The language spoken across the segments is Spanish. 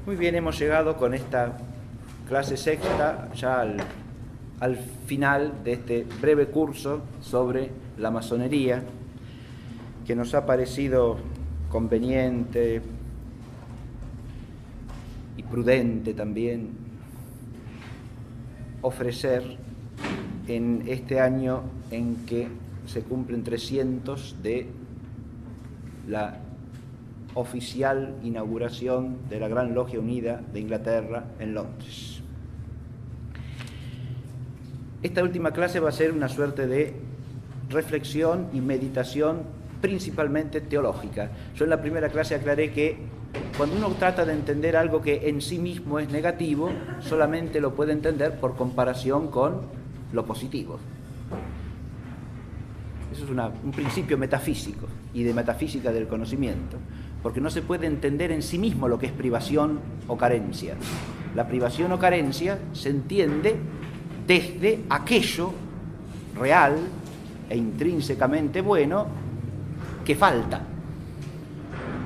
Muy bien, hemos llegado con esta clase sexta ya al final de este breve curso sobre la masonería, que nos ha parecido conveniente y prudente también ofrecer en este año en que se cumplen 300 de la oficial inauguración de la Gran Logia Unida de Inglaterra en Londres. Esta última clase va a ser una suerte de reflexión y meditación principalmente teológica. Yo en la primera clase aclaré que cuando uno trata de entender algo que en sí mismo es negativo, solamente lo puede entender por comparación con lo positivo. Eso es un principio metafísico y de metafísica del conocimiento, porque no se puede entender en sí mismo lo que es privación o carencia. La privación o carencia se entiende desde aquello real e intrínsecamente bueno que falta.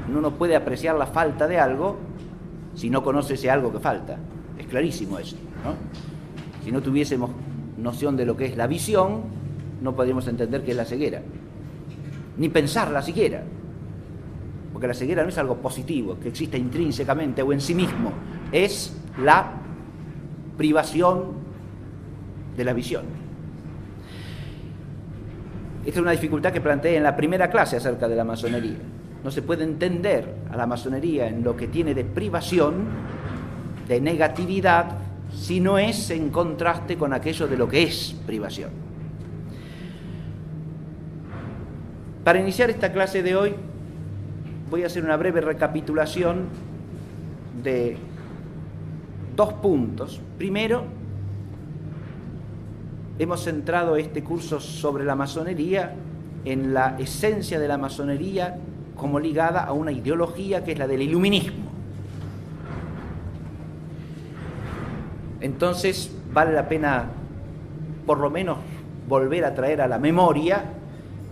Uno no puede apreciar la falta de algo si no conoce ese algo que falta. Es clarísimo eso, ¿no? Si no tuviésemos noción de lo que es la visión, no podríamos entender qué es la ceguera, ni pensarla siquiera, porque la ceguera no es algo positivo, que exista intrínsecamente o en sí mismo, es la privación de la visión. Esta es una dificultad que planteé en la primera clase acerca de la masonería. No se puede entender a la masonería en lo que tiene de privación, de negatividad, si no es en contraste con aquello de lo que es privación. Para iniciar esta clase de hoy, voy a hacer una breve recapitulación de dos puntos. Primero, hemos centrado este curso sobre la masonería en la esencia de la masonería como ligada a una ideología que es la del iluminismo. Entonces, vale la pena por lo menos volver a traer a la memoria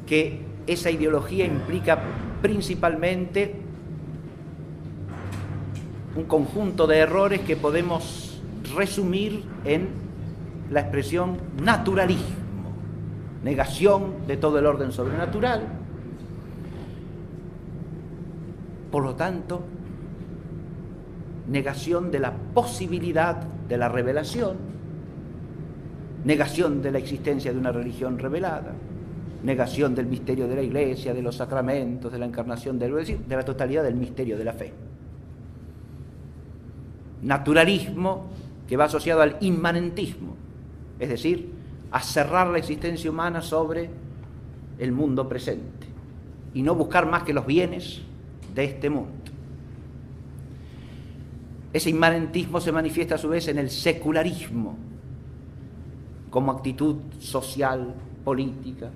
que esa ideología implica principalmente un conjunto de errores que podemos resumir en la expresión naturalismo, negación de todo el orden sobrenatural. Por lo tanto, negación de la posibilidad de la revelación, negación de la existencia de una religión revelada, negación del misterio de la Iglesia, de los sacramentos, de la encarnación, es decir, de la totalidad del misterio de la fe. Naturalismo que va asociado al inmanentismo, es decir, a cerrar la existencia humana sobre el mundo presente y no buscar más que los bienes de este mundo. Ese inmanentismo se manifiesta a su vez en el secularismo como actitud social, política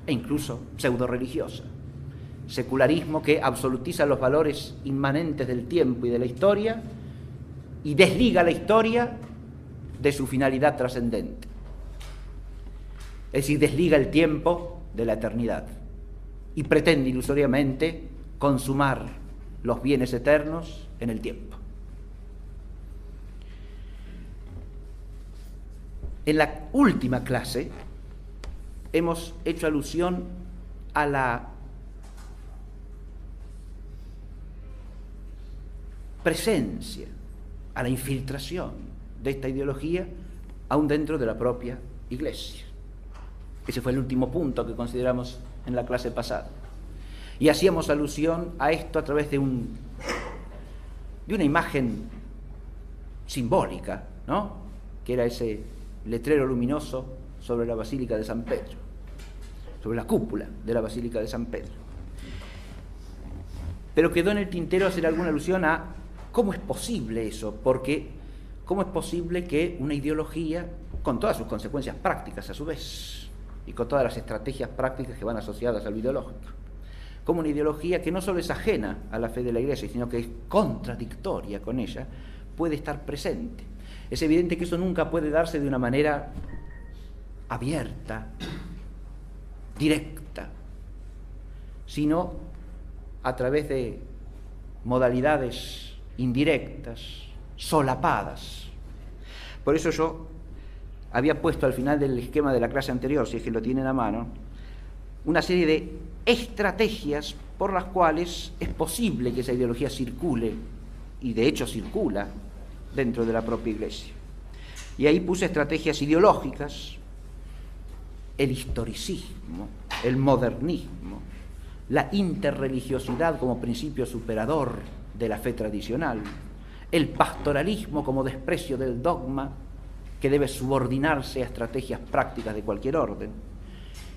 e incluso pseudo-religiosa. Secularismo que absolutiza los valores inmanentes del tiempo y de la historia y desliga la historia de su finalidad trascendente. Es decir, desliga el tiempo de la eternidad y pretende ilusoriamente consumar los bienes eternos en el tiempo. En la última clase hemos hecho alusión a la presencia, a la infiltración de esta ideología aún dentro de la propia Iglesia. Ese fue el último punto que consideramos en la clase pasada. Y hacíamos alusión a esto a través de una imagen simbólica, ¿no? Que era ese letrero luminoso sobre la Basílica de San Pedro, sobre la cúpula de la Basílica de San Pedro. Pero quedó en el tintero hacer alguna alusión a cómo es posible eso, porque cómo es posible que una ideología, con todas sus consecuencias prácticas a su vez, y con todas las estrategias prácticas que van asociadas al ideológico, como una ideología que no solo es ajena a la fe de la Iglesia, sino que es contradictoria con ella, puede estar presente. Es evidente que eso nunca puede darse de una manera abierta, directa, sino a través de modalidades indirectas, solapadas. Por eso yo había puesto al final del esquema de la clase anterior, si es que lo tienen a mano, una serie de estrategias por las cuales es posible que esa ideología circule, y de hecho circula, dentro de la propia Iglesia. Y ahí puse estrategias ideológicas, el historicismo, el modernismo, la interreligiosidad como principio superador de la fe tradicional, el pastoralismo como desprecio del dogma que debe subordinarse a estrategias prácticas de cualquier orden,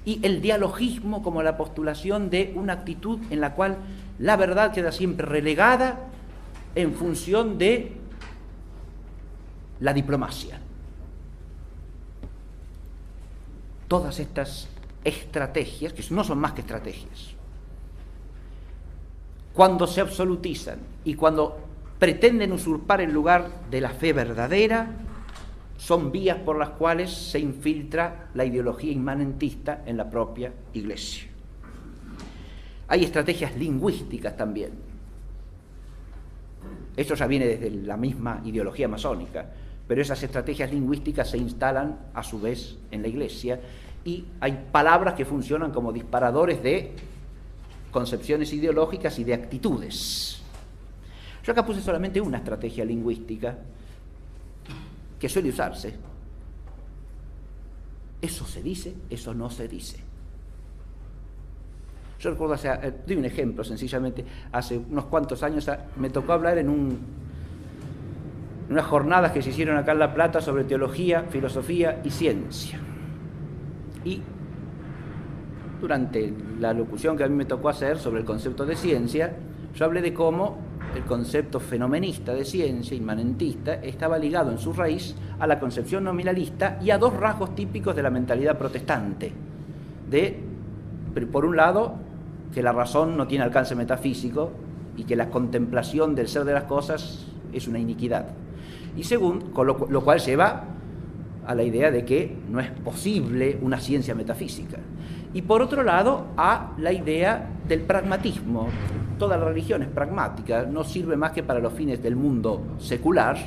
y el dialogismo como la postulación de una actitud en la cual la verdad queda siempre relegada en función de la diplomacia. Todas estas estrategias, que no son más que estrategias, cuando se absolutizan y cuando pretenden usurpar el lugar de la fe verdadera, son vías por las cuales se infiltra la ideología inmanentista en la propia Iglesia. Hay estrategias lingüísticas también. Esto ya viene desde la misma ideología masónica, pero esas estrategias lingüísticas se instalan a su vez en la Iglesia y hay palabras que funcionan como disparadores de concepciones ideológicas y de actitudes. Yo acá puse solamente una estrategia lingüística que suele usarse. Eso se dice, eso no se dice. Yo recuerdo, doy un ejemplo sencillamente, hace unos cuantos años me tocó hablar en unas jornadas que se hicieron acá en La Plata sobre teología, filosofía y ciencia. Y durante la locución que a mí me tocó hacer sobre el concepto de ciencia, yo hablé de cómo el concepto fenomenista de ciencia, inmanentista, estaba ligado en su raíz a la concepción nominalista y a dos rasgos típicos de la mentalidad protestante. Por un lado, que la razón no tiene alcance metafísico y que la contemplación del ser de las cosas es una iniquidad. Y segundo, lo cual lleva a la idea de que no es posible una ciencia metafísica. Y por otro lado, a la idea del pragmatismo. Toda la religión es pragmática, no sirve más que para los fines del mundo secular.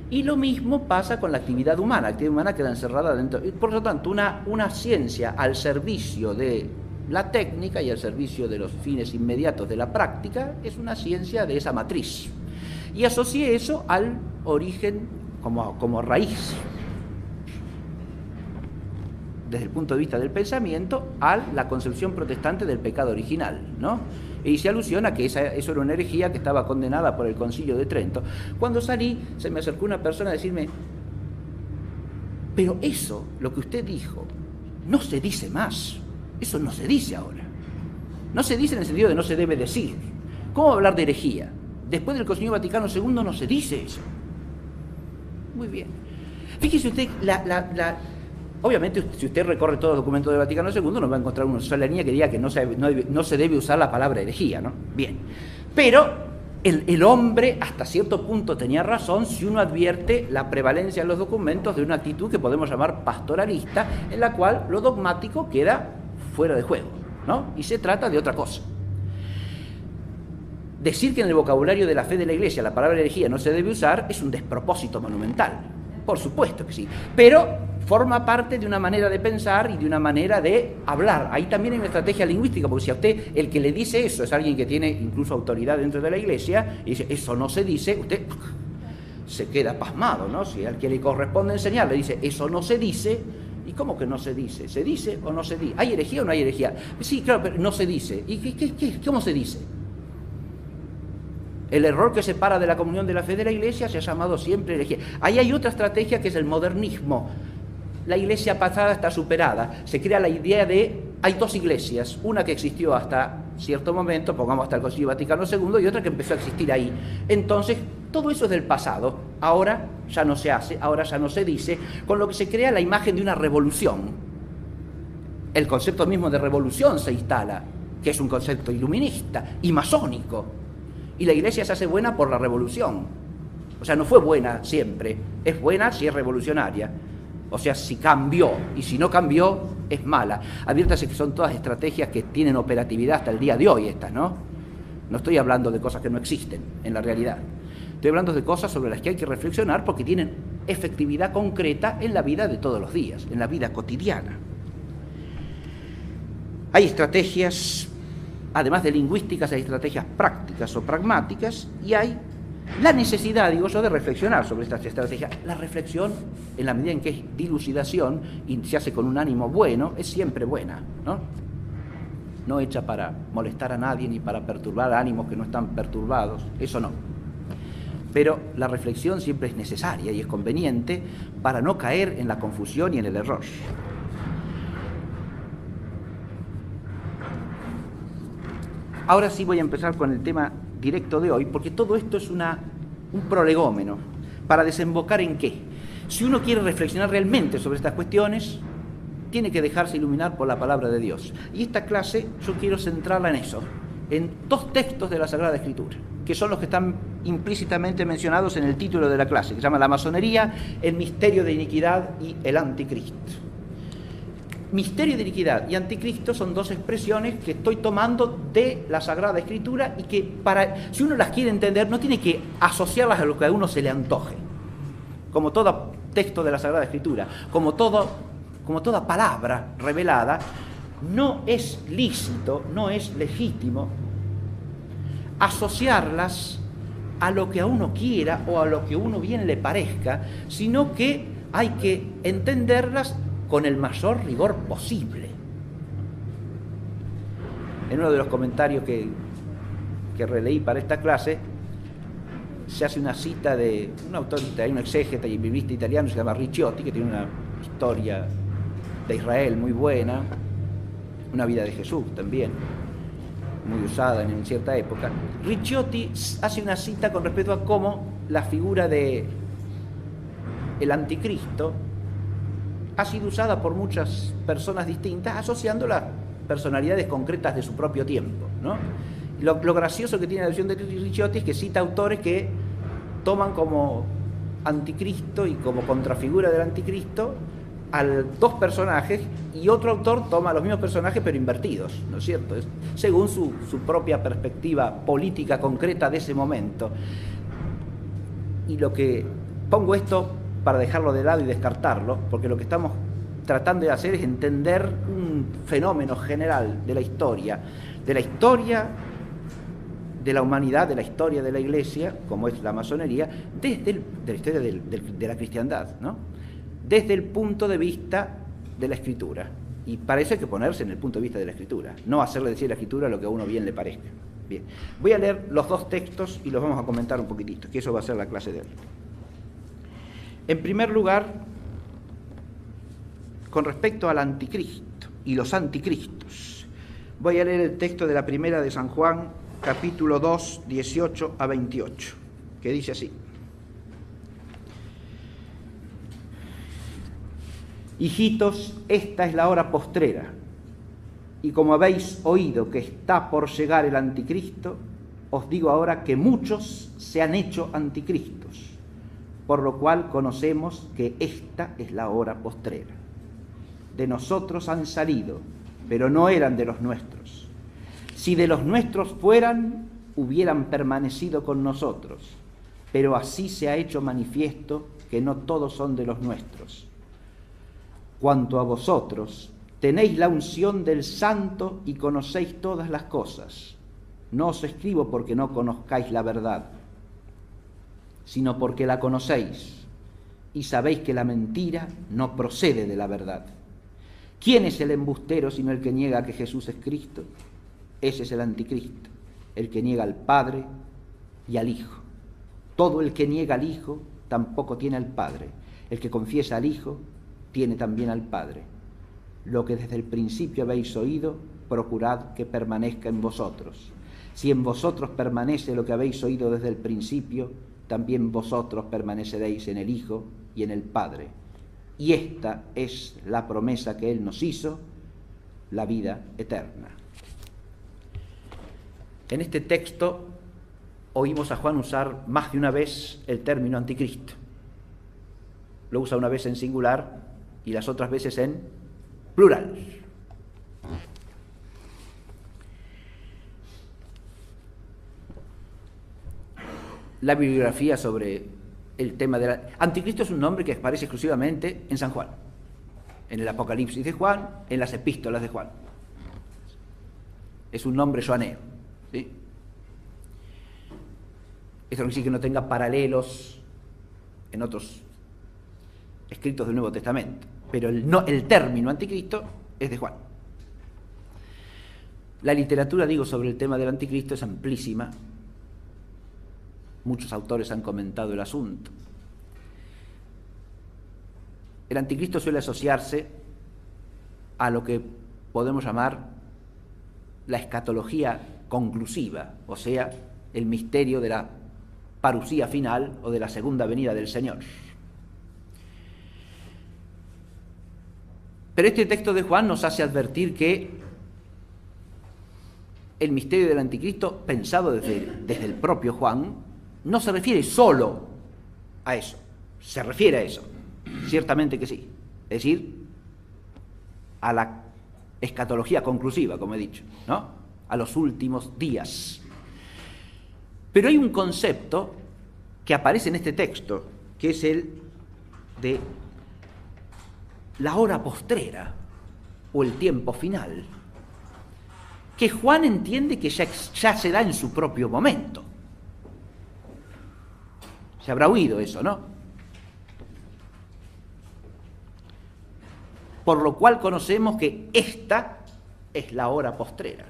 Y lo mismo pasa con la actividad humana. La actividad humana queda encerrada dentro. Por lo tanto, una ciencia al servicio de la técnica y al servicio de los fines inmediatos de la práctica es una ciencia de esa matriz. Y asocié eso al origen como raíz, desde el punto de vista del pensamiento, a la concepción protestante del pecado original, ¿no? E hice alusión a que eso era una herejía que estaba condenada por el Concilio de Trento. Cuando salí, se me acercó una persona a decirme: pero eso, lo que usted dijo, no se dice más. Eso no se dice ahora. No se dice en el sentido de no se debe decir. ¿Cómo hablar de herejía? Después del Concilio Vaticano II no se dice eso. Muy bien. Fíjese usted, obviamente, si usted recorre todos los documentos del Vaticano II, no va a encontrar una sola línea que diga que no se debe usar la palabra herejía, ¿no? Bien. Pero el hombre hasta cierto punto tenía razón si uno advierte la prevalencia en los documentos de una actitud que podemos llamar pastoralista, en la cual lo dogmático queda fuera de juego, ¿no? Y se trata de otra cosa. Decir que en el vocabulario de la fe de la Iglesia la palabra herejía no se debe usar es un despropósito monumental. Por supuesto que sí, pero forma parte de una manera de pensar y de una manera de hablar. Ahí también hay una estrategia lingüística, porque si a usted el que le dice eso es alguien que tiene incluso autoridad dentro de la Iglesia y dice eso no se dice, usted se queda pasmado, ¿no? Si al que le corresponde enseñar le dice eso no se dice, ¿y cómo que no se dice? ¿Se dice o no se dice? ¿Hay herejía o no hay herejía? Sí, claro, pero no se dice. ¿Y cómo se dice? El error que separa de la comunión de la fe de la Iglesia se ha llamado siempre herejía. Ahí hay otra estrategia que es el modernismo. La Iglesia pasada está superada. Se crea la idea de, hay dos iglesias, una que existió hasta cierto momento, pongamos hasta el Concilio Vaticano II, y otra que empezó a existir ahí. Entonces, todo eso es del pasado. Ahora ya no se hace, ahora ya no se dice, con lo que se crea la imagen de una revolución. El concepto mismo de revolución se instala, que es un concepto iluminista y masónico. Y la Iglesia se hace buena por la revolución. O sea, no fue buena siempre, es buena si es revolucionaria. O sea, si cambió, y si no cambió, es mala. Adviértase que son todas estrategias que tienen operatividad hasta el día de hoy estas, ¿no? No estoy hablando de cosas que no existen en la realidad. Estoy hablando de cosas sobre las que hay que reflexionar porque tienen efectividad concreta en la vida de todos los días, en la vida cotidiana. Hay estrategias, además de lingüísticas, hay estrategias prácticas o pragmáticas, y hay la necesidad, digo yo, de reflexionar sobre estas estrategias. La reflexión, en la medida en que es dilucidación y se hace con un ánimo bueno, es siempre buena, ¿no? No hecha para molestar a nadie ni para perturbar ánimos que no están perturbados, eso no. Pero la reflexión siempre es necesaria y es conveniente para no caer en la confusión y en el error. Ahora sí voy a empezar con el tema directo de hoy, porque todo esto es un prolegómeno para desembocar en qué. Si uno quiere reflexionar realmente sobre estas cuestiones, tiene que dejarse iluminar por la palabra de Dios. Y esta clase yo quiero centrarla en eso, en dos textos de la Sagrada Escritura, que son los que están implícitamente mencionados en el título de la clase, que se llama La masonería, el misterio de iniquidad y el anticristo. Misterio de iniquidad y anticristo son dos expresiones que estoy tomando de la Sagrada Escritura y que, si uno las quiere entender, no tiene que asociarlas a lo que a uno se le antoje. Como todo texto de la Sagrada Escritura, como toda palabra revelada, no es lícito, no es legítimo asociarlas a lo que a uno quiera o a lo que a uno bien le parezca, sino que hay que entenderlas con el mayor rigor posible. En uno de los comentarios que releí para esta clase, se hace una cita de un autor, hay un exégeta y biblista italiano, se llama Ricciotti, que tiene una historia de Israel muy buena, una vida de Jesús también, muy usada en cierta época. Ricciotti hace una cita con respecto a cómo la figura de el anticristo ha sido usada por muchas personas distintas, asociando las personalidades concretas de su propio tiempo, ¿no? Lo gracioso que tiene la versión de Ricciotti es que cita autores que toman como anticristo y como contrafigura del anticristo a dos personajes, y otro autor toma los mismos personajes pero invertidos, ¿no es cierto? Según su propia perspectiva política concreta de ese momento. Y lo que pongo esto para dejarlo de lado y descartarlo, porque lo que estamos tratando de hacer es entender un fenómeno general de la historia de la humanidad, de la historia de la Iglesia, como es la masonería, de la historia de la cristiandad, ¿no? Desde el punto de vista de la Escritura. Y para eso hay que ponerse en el punto de vista de la Escritura, no hacerle decir a la Escritura lo que a uno bien le parezca. Bien, voy a leer los dos textos y los vamos a comentar un poquitito, que eso va a ser la clase de hoy. En primer lugar, con respecto al anticristo y los anticristos, voy a leer el texto de la primera de San Juan, capítulo 2, 18 a 28, que dice así: Hijitos, esta es la hora postrera, y como habéis oído que está por llegar el anticristo, os digo ahora que muchos se han hecho anticristos, por lo cual conocemos que esta es la hora postrera. De nosotros han salido, pero no eran de los nuestros. Si de los nuestros fueran, hubieran permanecido con nosotros, pero así se ha hecho manifiesto que no todos son de los nuestros. Cuanto a vosotros, tenéis la unción del Santo y conocéis todas las cosas. No os escribo porque no conozcáis la verdad, sino porque la conocéis y sabéis que la mentira no procede de la verdad. ¿Quién es el embustero sino el que niega que Jesús es Cristo? Ese es el anticristo, el que niega al Padre y al Hijo. Todo el que niega al Hijo tampoco tiene al Padre. El que confiesa al Hijo tiene también al Padre. Lo que desde el principio habéis oído, procurad que permanezca en vosotros. Si en vosotros permanece lo que habéis oído desde el principio, también vosotros permaneceréis en el Hijo y en el Padre. Y esta es la promesa que Él nos hizo, la vida eterna. En este texto oímos a Juan usar más de una vez el término anticristo. Lo usa una vez en singular y las otras veces en plural. la bibliografía sobre el tema del anticristo es un nombre que aparece exclusivamente en San Juan, en el Apocalipsis de Juan, en las epístolas de Juan. Es un nombre joaneo, ¿sí? Esto no quiere decir que no tenga paralelos en otros escritos del Nuevo Testamento, pero el término anticristo es de Juan. La literatura, digo, sobre el tema del anticristo es amplísima. Muchos autores han comentado el asunto. El anticristo suele asociarse a lo que podemos llamar la escatología conclusiva, o sea, el misterio de la parusía final o de la segunda venida del Señor. Pero este texto de Juan nos hace advertir que el misterio del anticristo, pensado desde el propio Juan, no se refiere solo a eso, se refiere a eso, ciertamente que sí, es decir, a la escatología conclusiva, como he dicho, ¿no? A los últimos días. Pero hay un concepto que aparece en este texto, que es el de la hora postrera o el tiempo final, que Juan entiende que ya se da en su propio momento. Se habrá oído eso, ¿no? Por lo cual conocemos que esta es la hora postrera.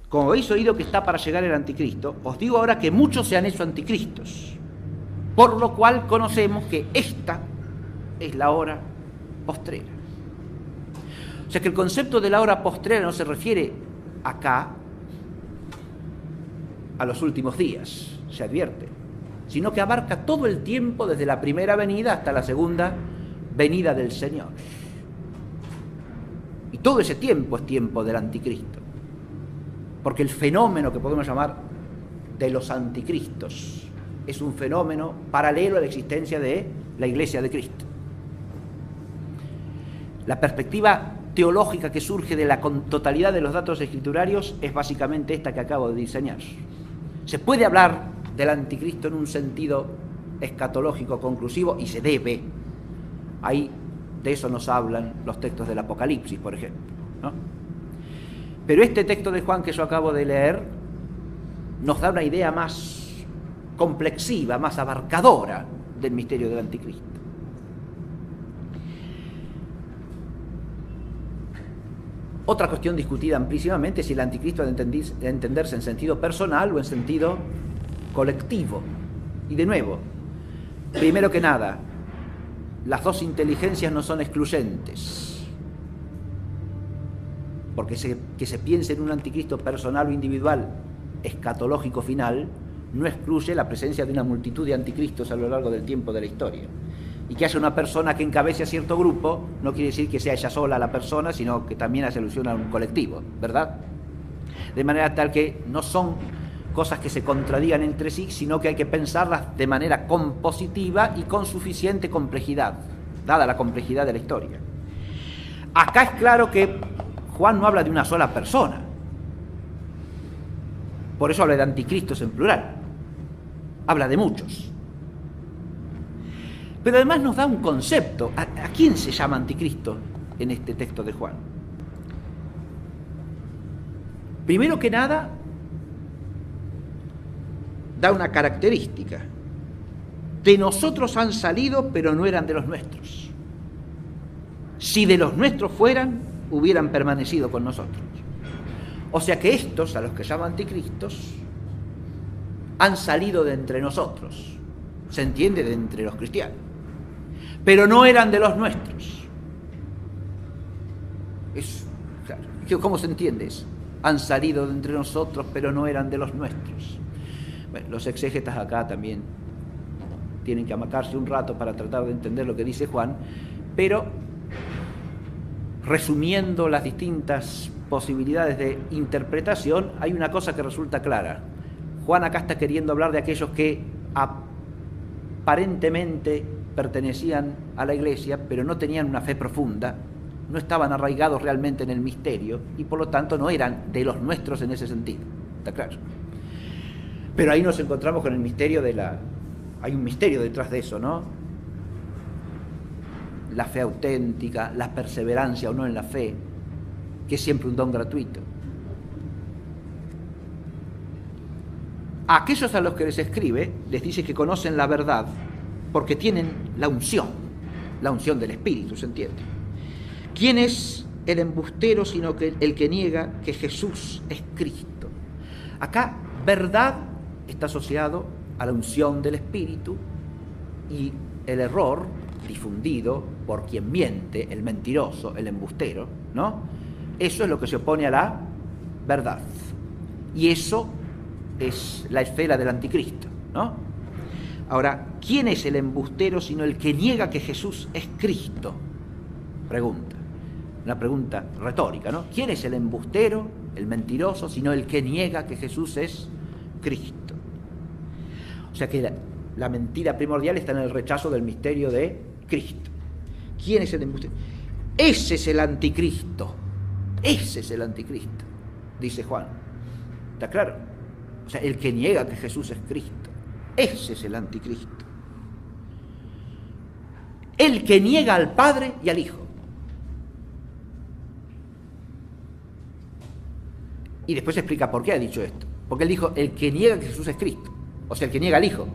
Como habéis oído que está para llegar el anticristo, os digo ahora que muchos se han hecho anticristos, por lo cual conocemos que esta es la hora postrera. O sea que el concepto de la hora postrera no se refiere acá a los últimos días, se advierte, sino que abarca todo el tiempo desde la primera venida hasta la segunda venida del Señor. Y todo ese tiempo es tiempo del anticristo, porque el fenómeno que podemos llamar de los anticristos es un fenómeno paralelo a la existencia de la Iglesia de Cristo. La perspectiva teológica que surge de la totalidad de los datos escriturarios es básicamente esta que acabo de diseñar. Se puede hablar del anticristo en un sentido escatológico conclusivo y se debe. Ahí de eso nos hablan los textos del Apocalipsis, por ejemplo, ¿no? Pero este texto de Juan que yo acabo de leer nos da una idea más complexiva, más abarcadora del misterio del anticristo. Otra cuestión discutida amplísimamente es si el anticristo ha de entenderse en sentido personal o en sentido colectivo. Y de nuevo, primero que nada, las dos inteligencias no son excluyentes. Porque que se piense en un anticristo personal o individual, escatológico final, no excluye la presencia de una multitud de anticristos a lo largo del tiempo de la historia. Y que haya una persona que encabece a cierto grupo no quiere decir que sea ella sola la persona, sino que también hace alusión a un colectivo, ¿verdad? De manera tal que no son cosas que se contradigan entre sí, sino que hay que pensarlas de manera compositiva y con suficiente complejidad, dada la complejidad de la historia. Acá es claro que Juan no habla de una sola persona, por eso habla de anticristos en plural, habla de muchos. Pero además nos da un concepto. ¿A quién se llama anticristo en este texto de Juan? Primero que nada, da una característica. De nosotros han salido, pero no eran de los nuestros. Si de los nuestros fueran, hubieran permanecido con nosotros. O sea que estos, a los que llaman anticristos, han salido de entre nosotros. Se entiende de entre los cristianos. Pero no eran de los nuestros. Claro, ¿cómo se entiende eso? Han salido de entre nosotros, pero no eran de los nuestros. Bueno, los exégetas acá también tienen que amacarse un rato para tratar de entender lo que dice Juan, pero resumiendo las distintas posibilidades de interpretación, hay una cosa que resulta clara. Juan acá está queriendo hablar de aquellos que aparentemente pertenecían a la Iglesia, pero no tenían una fe profunda, no estaban arraigados realmente en el misterio y por lo tanto no eran de los nuestros en ese sentido, ¿está claro? Pero ahí nos encontramos con el misterio de la... Hay un misterio detrás de eso, ¿no? La fe auténtica, la perseverancia o no en la fe, que es siempre un don gratuito. A aquellos a los que les escribe, les dice que conocen la verdad porque tienen la unción del Espíritu, ¿se entiende? ¿Quién es el embustero sino que el que niega que Jesús es Cristo? Acá, verdad está asociado a la unción del Espíritu y el error difundido por quien miente, el mentiroso, el embustero, ¿no? Eso es lo que se opone a la verdad. Y eso es la esfera del anticristo, ¿no? Ahora, ¿quién es el embustero sino el que niega que Jesús es Cristo? Pregunta. Una pregunta retórica, ¿no? ¿Quién es el embustero, el mentiroso, sino el que niega que Jesús es Cristo? O sea que la mentira primordial está en el rechazo del misterio de Cristo. ¿Quién es el embustero? Ese es el anticristo. Ese es el anticristo, dice Juan. ¿Está claro? O sea, el que niega que Jesús es Cristo. Ese es el anticristo. El que niega al Padre y al Hijo. Y después explica por qué ha dicho esto. Porque él dijo, el que niega que Jesús es Cristo. O sea, el que niega al Hijo,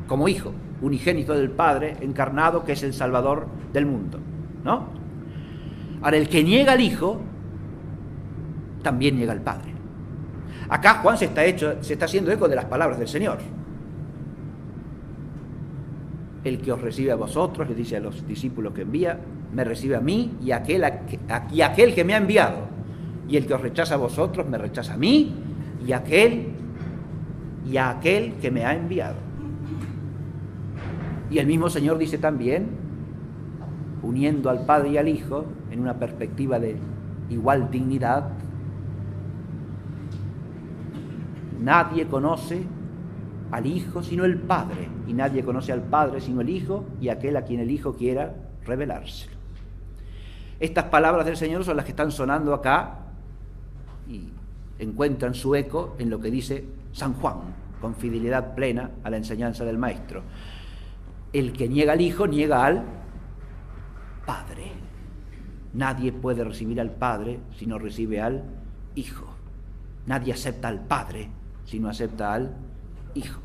como Hijo, unigénito del Padre, encarnado, que es el Salvador del mundo, ¿no? Ahora, el que niega al Hijo, también niega al Padre. Acá Juan se está haciendo eco de las palabras del Señor. El que os recibe a vosotros, le dice a los discípulos que envía, me recibe a mí y aquel que me ha enviado. Y el que os rechaza a vosotros, me rechaza a mí y a aquel que me ha enviado. Y el mismo Señor dice también, uniendo al Padre y al Hijo en una perspectiva de igual dignidad, nadie conoce al Hijo sino el Padre, y nadie conoce al Padre sino el Hijo y aquel a quien el Hijo quiera revelárselo. Estas palabras del Señor son las que están sonando acá y encuentran su eco en lo que dice San Juan, con fidelidad plena a la enseñanza del Maestro. El que niega al Hijo, niega al Padre. Nadie puede recibir al Padre si no recibe al Hijo. Nadie acepta al Padre si no acepta al Hijo.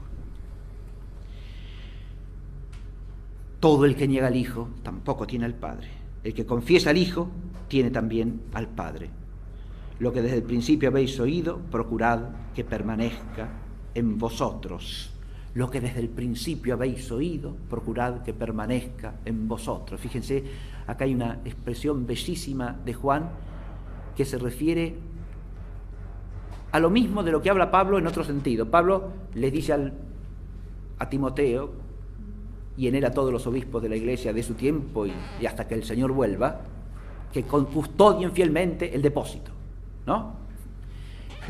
Todo el que niega al Hijo tampoco tiene al Padre. El que confiesa al Hijo tiene también al Padre. Lo que desde el principio habéis oído, procurad que permanezca en vosotros. Lo que desde el principio habéis oído, procurad que permanezca en vosotros. Fíjense, acá hay una expresión bellísima de Juan que se refiere a lo mismo de lo que habla Pablo en otro sentido. Pablo le dice a Timoteo, y en él a todos los obispos de la iglesia de su tiempo y hasta que el Señor vuelva, que custodien fielmente el depósito, ¿no?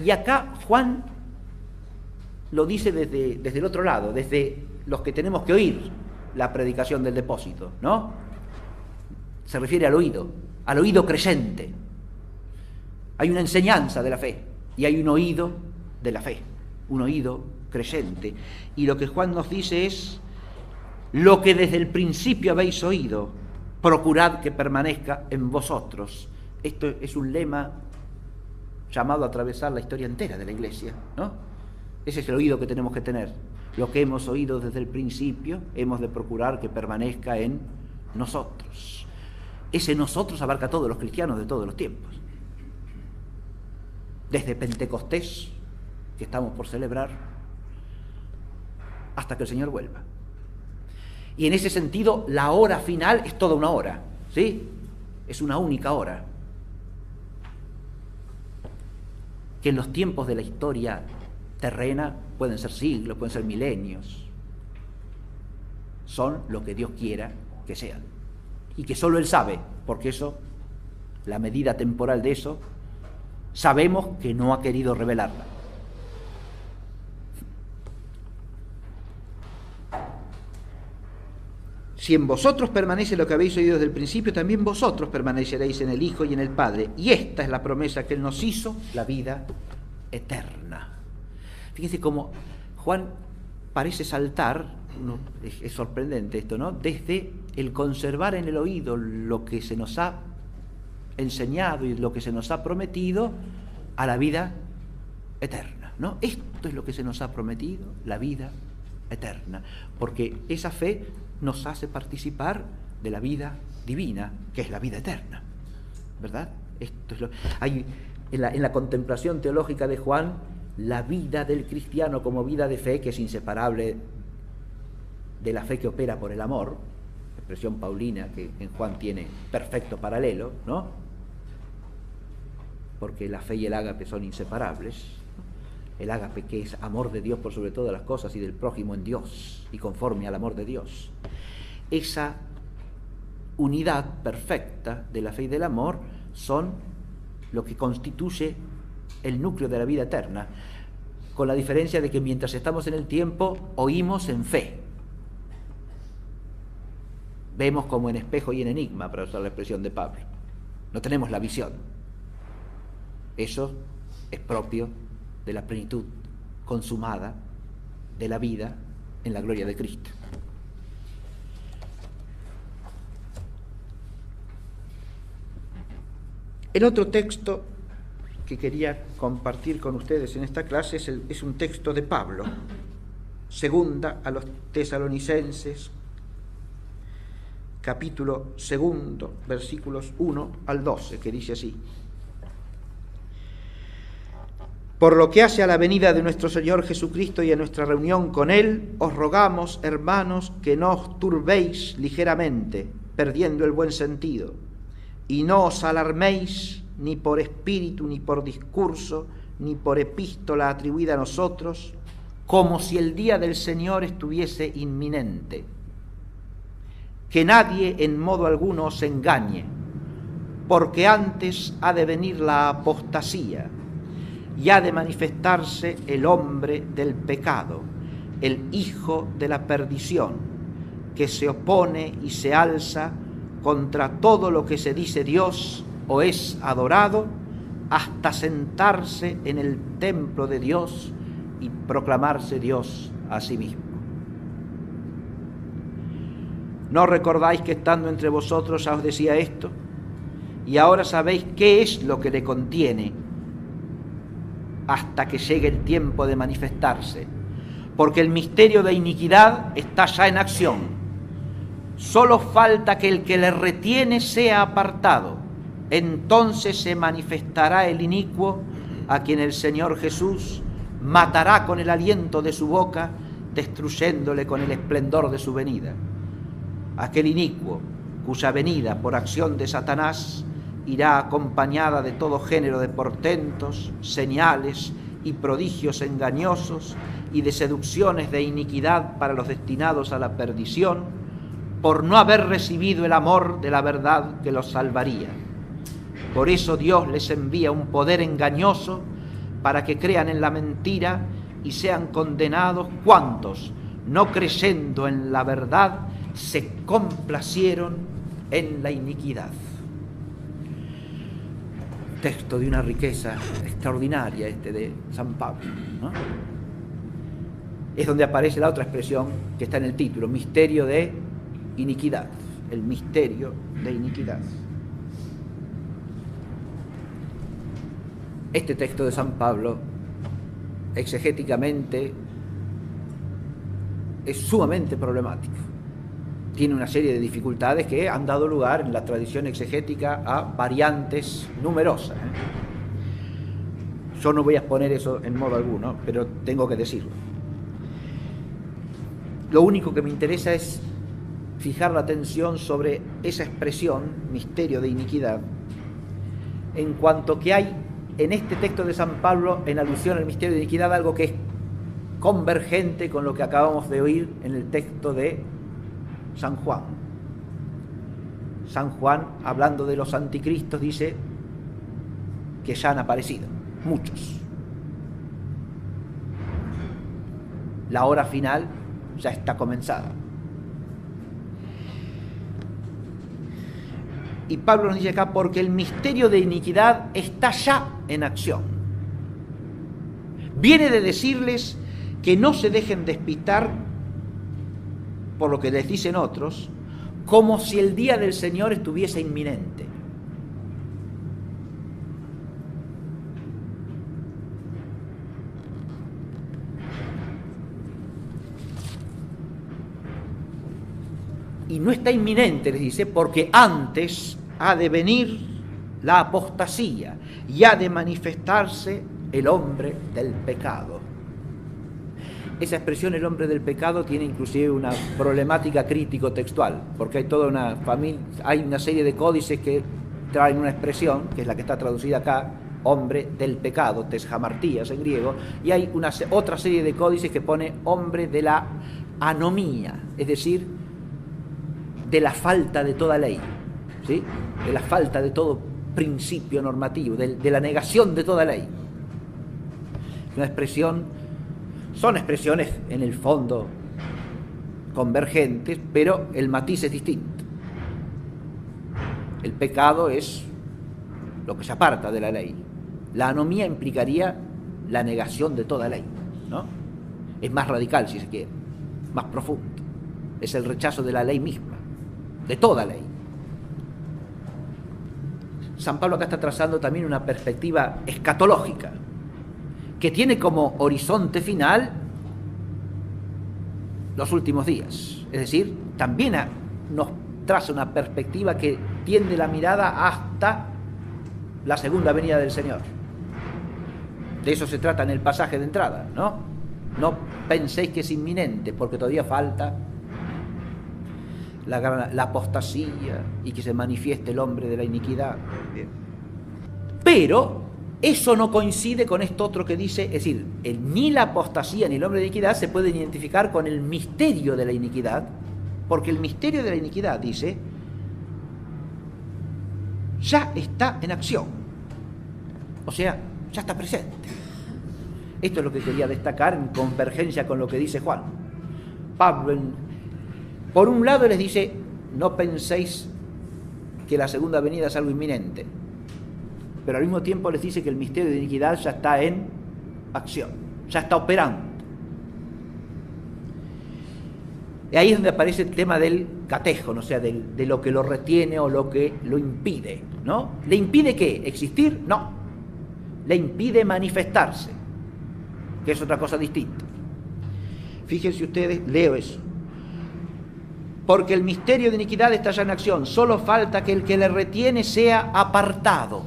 Y acá Juan lo dice desde el otro lado, desde los que tenemos que oír la predicación del depósito, ¿no? Se refiere al oído creyente. Hay una enseñanza de la fe y hay un oído de la fe, un oído creyente. Y lo que Juan nos dice es, lo que desde el principio habéis oído, procurad que permanezca en vosotros. Esto es un lema llamado a atravesar la historia entera de la Iglesia, ¿no? Ese es el oído que tenemos que tener. Lo que hemos oído desde el principio, hemos de procurar que permanezca en nosotros. Ese nosotros abarca a todos los cristianos de todos los tiempos. Desde Pentecostés, que estamos por celebrar, hasta que el Señor vuelva. Y en ese sentido, la hora final es toda una hora, ¿sí? Es una única hora. Que en los tiempos de la historia terrena pueden ser siglos, pueden ser milenios. Son lo que Dios quiera que sean. Y que solo Él sabe, porque eso, la medida temporal de eso, sabemos que no ha querido revelarla. Si en vosotros permanece lo que habéis oído desde el principio, también vosotros permaneceréis en el Hijo y en el Padre. Y esta es la promesa que Él nos hizo, la vida eterna. Fíjense cómo Juan parece saltar, es sorprendente esto, ¿no? Desde el conservar en el oído lo que se nos ha enseñado y lo que se nos ha prometido, a la vida eterna, ¿no? Esto es lo que se nos ha prometido, la vida eterna, porque esa fe nos hace participar de la vida divina, que es la vida eterna, ¿verdad? Esto es hay en la contemplación teológica de Juan, la vida del cristiano como vida de fe, que es inseparable de la fe que opera por el amor, expresión paulina que en Juan tiene perfecto paralelo, ¿no? Porque la fe y el ágape son inseparables. El ágape, que es amor de Dios por sobre todas las cosas y del prójimo en Dios y conforme al amor de Dios. Esa unidad perfecta de la fe y del amor son lo que constituye el núcleo de la vida eterna, con la diferencia de que mientras estamos en el tiempo oímos en fe, vemos como en espejo y en enigma, para usar la expresión de Pablo, no tenemos la visión. Eso es propio de la plenitud consumada de la vida en la gloria de Cristo. El otro texto que quería compartir con ustedes en esta clase es un texto de Pablo, segunda a los Tesalonicenses, capítulo 2, versículos 1 al 12, que dice así: Por lo que hace a la venida de nuestro Señor Jesucristo y a nuestra reunión con Él, os rogamos, hermanos, que no os turbéis ligeramente, perdiendo el buen sentido, y no os alarméis ni por espíritu, ni por discurso, ni por epístola atribuida a nosotros, como si el día del Señor estuviese inminente. Que nadie en modo alguno os engañe, porque antes ha de venir la apostasía, y ha de manifestarse el hombre del pecado, el hijo de la perdición, que se opone y se alza contra todo lo que se dice Dios o es adorado, hasta sentarse en el templo de Dios y proclamarse Dios a sí mismo. ¿No recordáis que estando entre vosotros ya os decía esto? Y ahora sabéis qué es lo que le contiene, hasta que llegue el tiempo de manifestarse, porque el misterio de iniquidad está ya en acción. Solo falta que el que le retiene sea apartado. Entonces se manifestará el inicuo, a quien el Señor Jesús matará con el aliento de su boca, destruyéndole con el esplendor de su venida. Aquel inicuo, cuya venida por acción de Satanás irá acompañada de todo género de portentos, señales y prodigios engañosos y de seducciones de iniquidad para los destinados a la perdición, por no haber recibido el amor de la verdad que los salvaría. Por eso Dios les envía un poder engañoso para que crean en la mentira y sean condenados cuantos, no creyendo en la verdad, se complacieron en la iniquidad. Texto de una riqueza extraordinaria de San Pablo, ¿no? Es donde aparece la otra expresión que está en el título, misterio de iniquidad, el misterio de iniquidad. Este texto de San Pablo, exegéticamente, es sumamente problemático. Tiene una serie de dificultades que han dado lugar en la tradición exegética a variantes numerosas. Yo no voy a exponer eso en modo alguno, pero tengo que decirlo. Lo único que me interesa es fijar la atención sobre esa expresión, misterio de iniquidad, en cuanto que hay en este texto de San Pablo, en alusión al misterio de iniquidad, algo que es convergente con lo que acabamos de oír en el texto de San Juan. San Juan, hablando de los anticristos, dice que ya han aparecido muchos. La hora final ya está comenzada. Y Pablo nos dice acá, porque el misterio de iniquidad está ya en acción. Viene de decirles que no se dejen despistar por lo que les dicen otros, como si el día del Señor estuviese inminente. Y no está inminente, les dice, porque antes ha de venir la apostasía y ha de manifestarse el hombre del pecado. Esa expresión, el hombre del pecado, tiene inclusive una problemática crítico-textual, porque hay toda una familia, hay una serie de códices que traen una expresión, que es la que está traducida acá, hombre del pecado, tesjamartías en griego, y hay otra serie de códices que pone hombre de la anomía, es decir, de la falta de toda ley, ¿sí? De la falta de todo principio normativo, de la negación de toda ley. Una expresión, son expresiones en el fondo convergentes, pero el matiz es distinto. El pecado es lo que se aparta de la ley. La anomía implicaría la negación de toda ley, ¿no? Es más radical, si se quiere, más profundo. Es el rechazo de la ley misma, de toda ley. San Pablo acá está trazando también una perspectiva escatológica, que tiene como horizonte final los últimos días. Es decir, también nos traza una perspectiva que tiende la mirada hasta la segunda venida del Señor. De eso se trata en el pasaje de entrada, ¿no? No penséis que es inminente, porque todavía falta la apostasía y que se manifieste el hombre de la iniquidad. Bien. Pero eso no coincide con esto otro que dice, es decir, ni la apostasía ni el hombre de iniquidad se pueden identificar con el misterio de la iniquidad, porque el misterio de la iniquidad, dice, ya está en acción, o sea, ya está presente. Esto es lo que quería destacar en convergencia con lo que dice Juan. Pablo, por un lado, les dice, no penséis que la segunda venida es algo inminente, pero al mismo tiempo les dice que el misterio de iniquidad ya está en acción, ya está operando. Y ahí es donde aparece el tema del catejon, o sea, de lo que lo retiene o lo que lo impide, ¿no? ¿Le impide qué? ¿Existir? No. Le impide manifestarse, que es otra cosa distinta. Fíjense ustedes, leo eso. Porque el misterio de iniquidad está ya en acción, solo falta que el que le retiene sea apartado.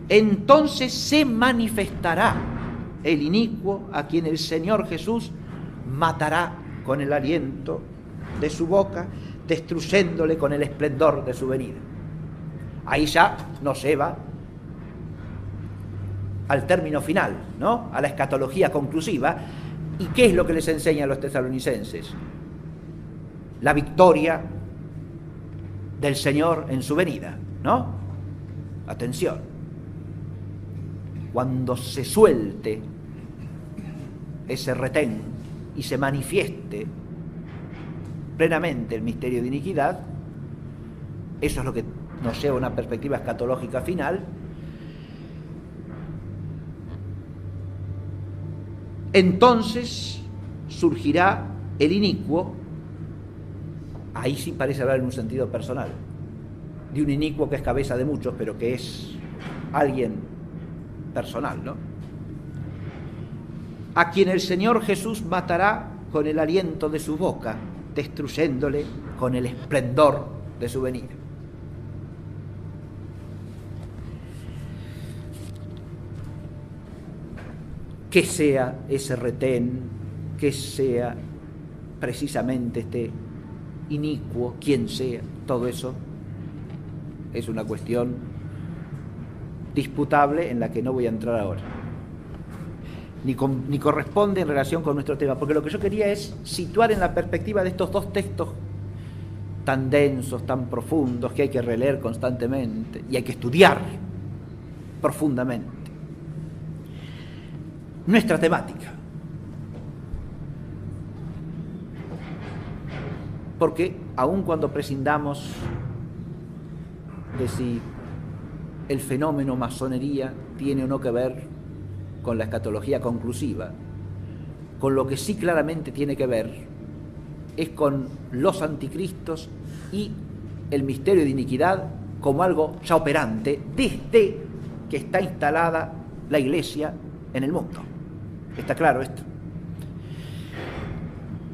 Entonces se manifestará el inicuo, a quien el Señor Jesús matará con el aliento de su boca, destruyéndole con el esplendor de su venida. Ahí ya nos lleva al término final, ¿no? A la escatología conclusiva. ¿Y qué es lo que les enseña a los tesalonicenses? La victoria del Señor en su venida, ¿no? Atención. Cuando se suelte ese retén y se manifieste plenamente el misterio de iniquidad, eso es lo que nos lleva a una perspectiva escatológica final. Entonces surgirá el inicuo. Ahí sí parece hablar en un sentido personal, de un inicuo que es cabeza de muchos, pero que es alguien personal, ¿no? A quien el Señor Jesús matará con el aliento de su boca, destruyéndole con el esplendor de su venida. Que sea ese retén, que sea precisamente este inicuo, quien sea, todo eso es una cuestión disputable en la que no voy a entrar ahora, ni corresponde en relación con nuestro tema, porque lo que yo quería es situar en la perspectiva de estos dos textos tan densos, tan profundos, que hay que releer constantemente y hay que estudiar profundamente nuestra temática. Porque aun cuando prescindamos de si el fenómeno masonería tiene o no que ver con la escatología conclusiva. Con lo que sí claramente tiene que ver es con los anticristos y el misterio de iniquidad como algo ya operante desde que está instalada la Iglesia en el mundo. ¿Está claro esto?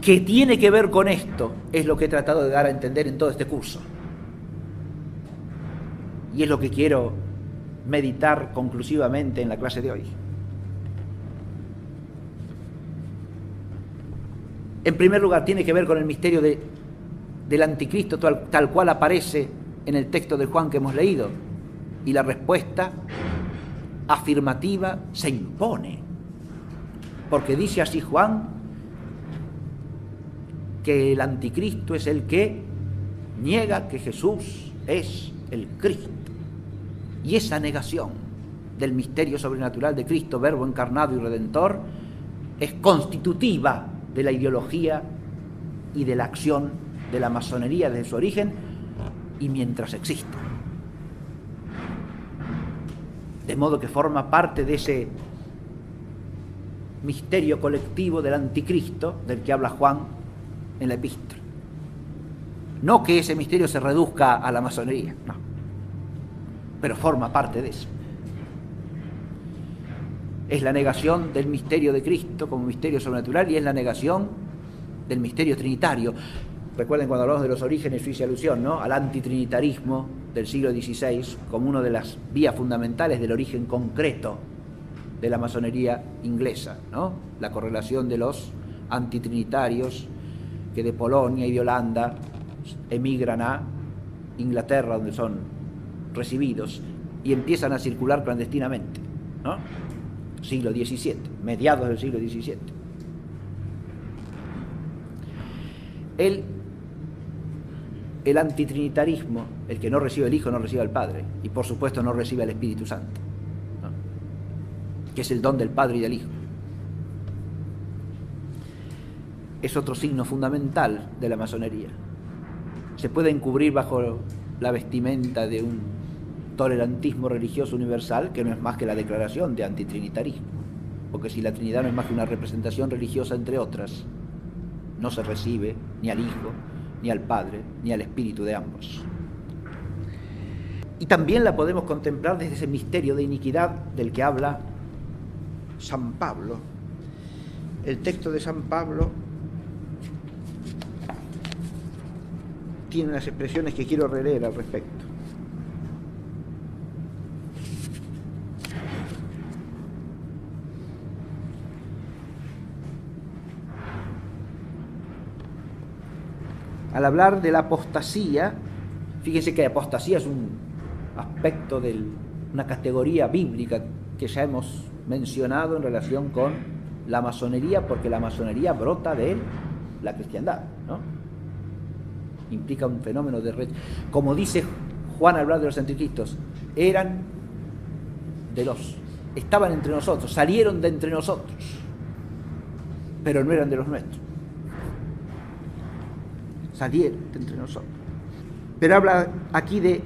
¿Qué tiene que ver con esto? Es lo que he tratado de dar a entender en todo este curso. Y es lo que quiero meditar conclusivamente en la clase de hoy. En primer lugar, tiene que ver con el misterio del anticristo tal cual aparece en el texto de Juan que hemos leído. Y la respuesta afirmativa se impone. Porque dice así Juan, que el anticristo es el que niega que Jesús es el Cristo. Y esa negación del misterio sobrenatural de Cristo, verbo encarnado y redentor, es constitutiva de la ideología y de la acción de la masonería desde su origen y mientras exista. De modo que forma parte de ese misterio colectivo del anticristo del que habla Juan en la epístola. No que ese misterio se reduzca a la masonería, no, pero forma parte de eso. Es la negación del misterio de Cristo como misterio sobrenatural y es la negación del misterio trinitario. Recuerden cuando hablamos de los orígenes, yo hice alusión, ¿no?, al antitrinitarismo del siglo XVI como una de las vías fundamentales del origen concreto de la masonería inglesa, ¿no? La correlación de los antitrinitarios que de Polonia y de Holanda emigran a Inglaterra, donde son recibidos y empiezan a circular clandestinamente, ¿no? Siglo XVII, mediados del siglo XVII. El antitrinitarismo, el que no recibe al Hijo, no recibe al Padre, y por supuesto no recibe al Espíritu Santo, ¿no?, que es el don del Padre y del Hijo. Es otro signo fundamental de la masonería. Se puede encubrir bajo la vestimenta de un tolerantismo religioso universal, que no es más que la declaración de antitrinitarismo, porque si la Trinidad no es más que una representación religiosa entre otras, no se recibe ni al Hijo, ni al Padre, ni al Espíritu de ambos. Y también la podemos contemplar desde ese misterio de iniquidad del que habla San Pablo. El texto de San Pablo tiene unas expresiones que quiero releer al respecto. Al hablar de la apostasía, fíjense que apostasía es un aspecto de una categoría bíblica que ya hemos mencionado en relación con la masonería, porque la masonería brota de la cristiandad, ¿no? Implica un fenómeno de como dice Juan al hablar de los anticristos, estaban entre nosotros, salieron de entre nosotros, pero no eran de los nuestros. Salieron de entre nosotros. Pero habla aquí de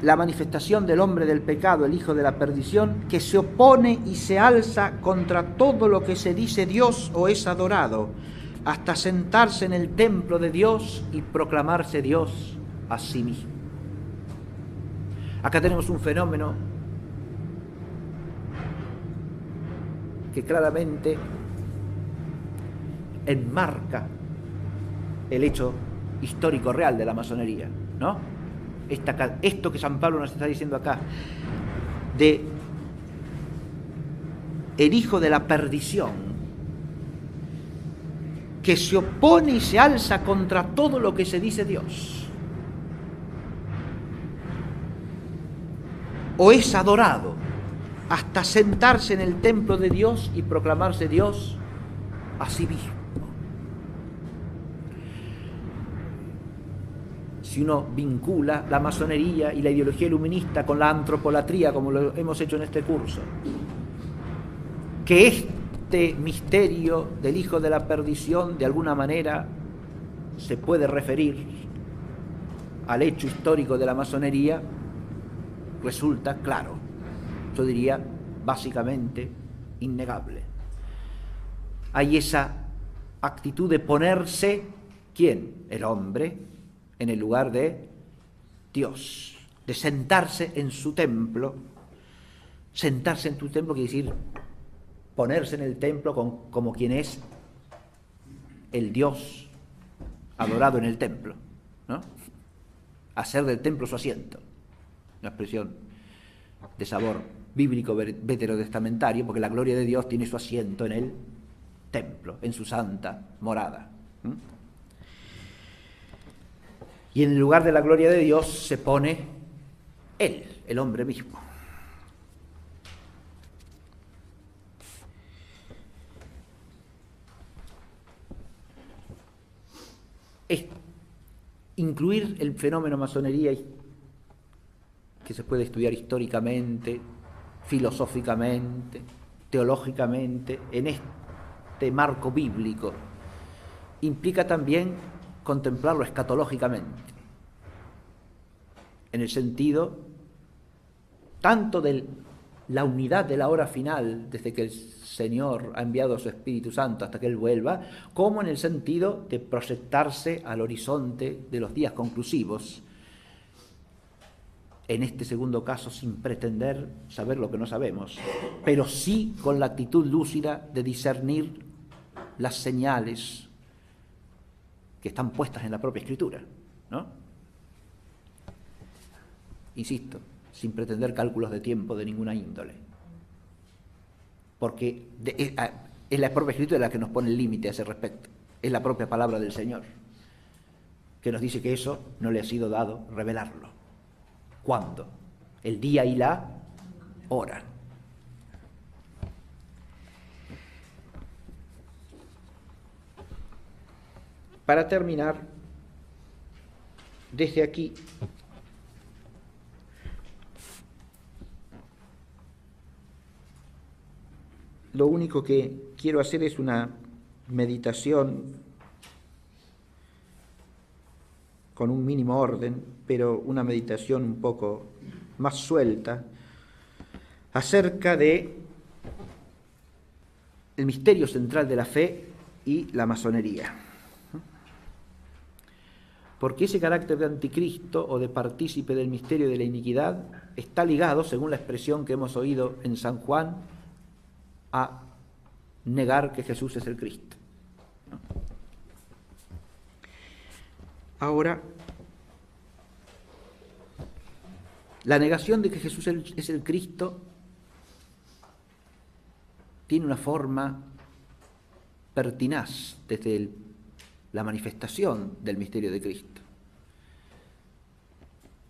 la manifestación del hombre del pecado, el hijo de la perdición, que se opone y se alza contra todo lo que se dice Dios o es adorado, hasta sentarse en el templo de Dios y proclamarse Dios a sí mismo. Acá tenemos un fenómeno que claramente enmarca el hecho histórico real de la masonería, ¿no? Esto que San Pablo nos está diciendo acá, de el hijo de la perdición, que se opone y se alza contra todo lo que se dice Dios, o es adorado, hasta sentarse en el templo de Dios y proclamarse Dios a sí mismo. Si uno vincula la masonería y la ideología iluminista con la antropolatría, como lo hemos hecho en este curso, que este misterio del hijo de la perdición de alguna manera se puede referir al hecho histórico de la masonería resulta claro. Yo diría básicamente innegable. Hay esa actitud de ponerse, ¿quién? El hombre, en el lugar de Dios, de sentarse en su templo. Sentarse en tu templo quiere decir ponerse en el templo como quien es el Dios adorado en el templo, ¿no? Hacer del templo su asiento, una expresión de sabor bíblico veterotestamentario, porque la gloria de Dios tiene su asiento en el templo, en su santa morada. Y en el lugar de la gloria de Dios se pone Él, el hombre mismo. Es incluir el fenómeno masonería, que se puede estudiar históricamente, filosóficamente, teológicamente, en este marco bíblico, implica también contemplarlo escatológicamente, en el sentido tanto de la unidad de la hora final, desde que el Señor ha enviado a su Espíritu Santo hasta que Él vuelva, como en el sentido de proyectarse al horizonte de los días conclusivos, en este segundo caso sin pretender saber lo que no sabemos, pero sí con la actitud lúcida de discernir las señales que están puestas en la propia Escritura, ¿no? Insisto, sin pretender cálculos de tiempo de ninguna índole, porque es la propia Escritura la que nos pone el límite a ese respecto, es la propia palabra del Señor, que nos dice que eso no le ha sido dado revelarlo. ¿Cuándo? El día y la hora. Para terminar, desde aquí lo único que quiero hacer es una meditación con un mínimo orden, pero una meditación un poco más suelta, acerca de el misterio central de la fe y la masonería. Porque ese carácter de anticristo o de partícipe del misterio de la iniquidad está ligado, según la expresión que hemos oído en San Juan, a negar que Jesús es el Cristo. Ahora, la negación de que Jesús es el Cristo tiene una forma pertinaz desde la manifestación del misterio de Cristo,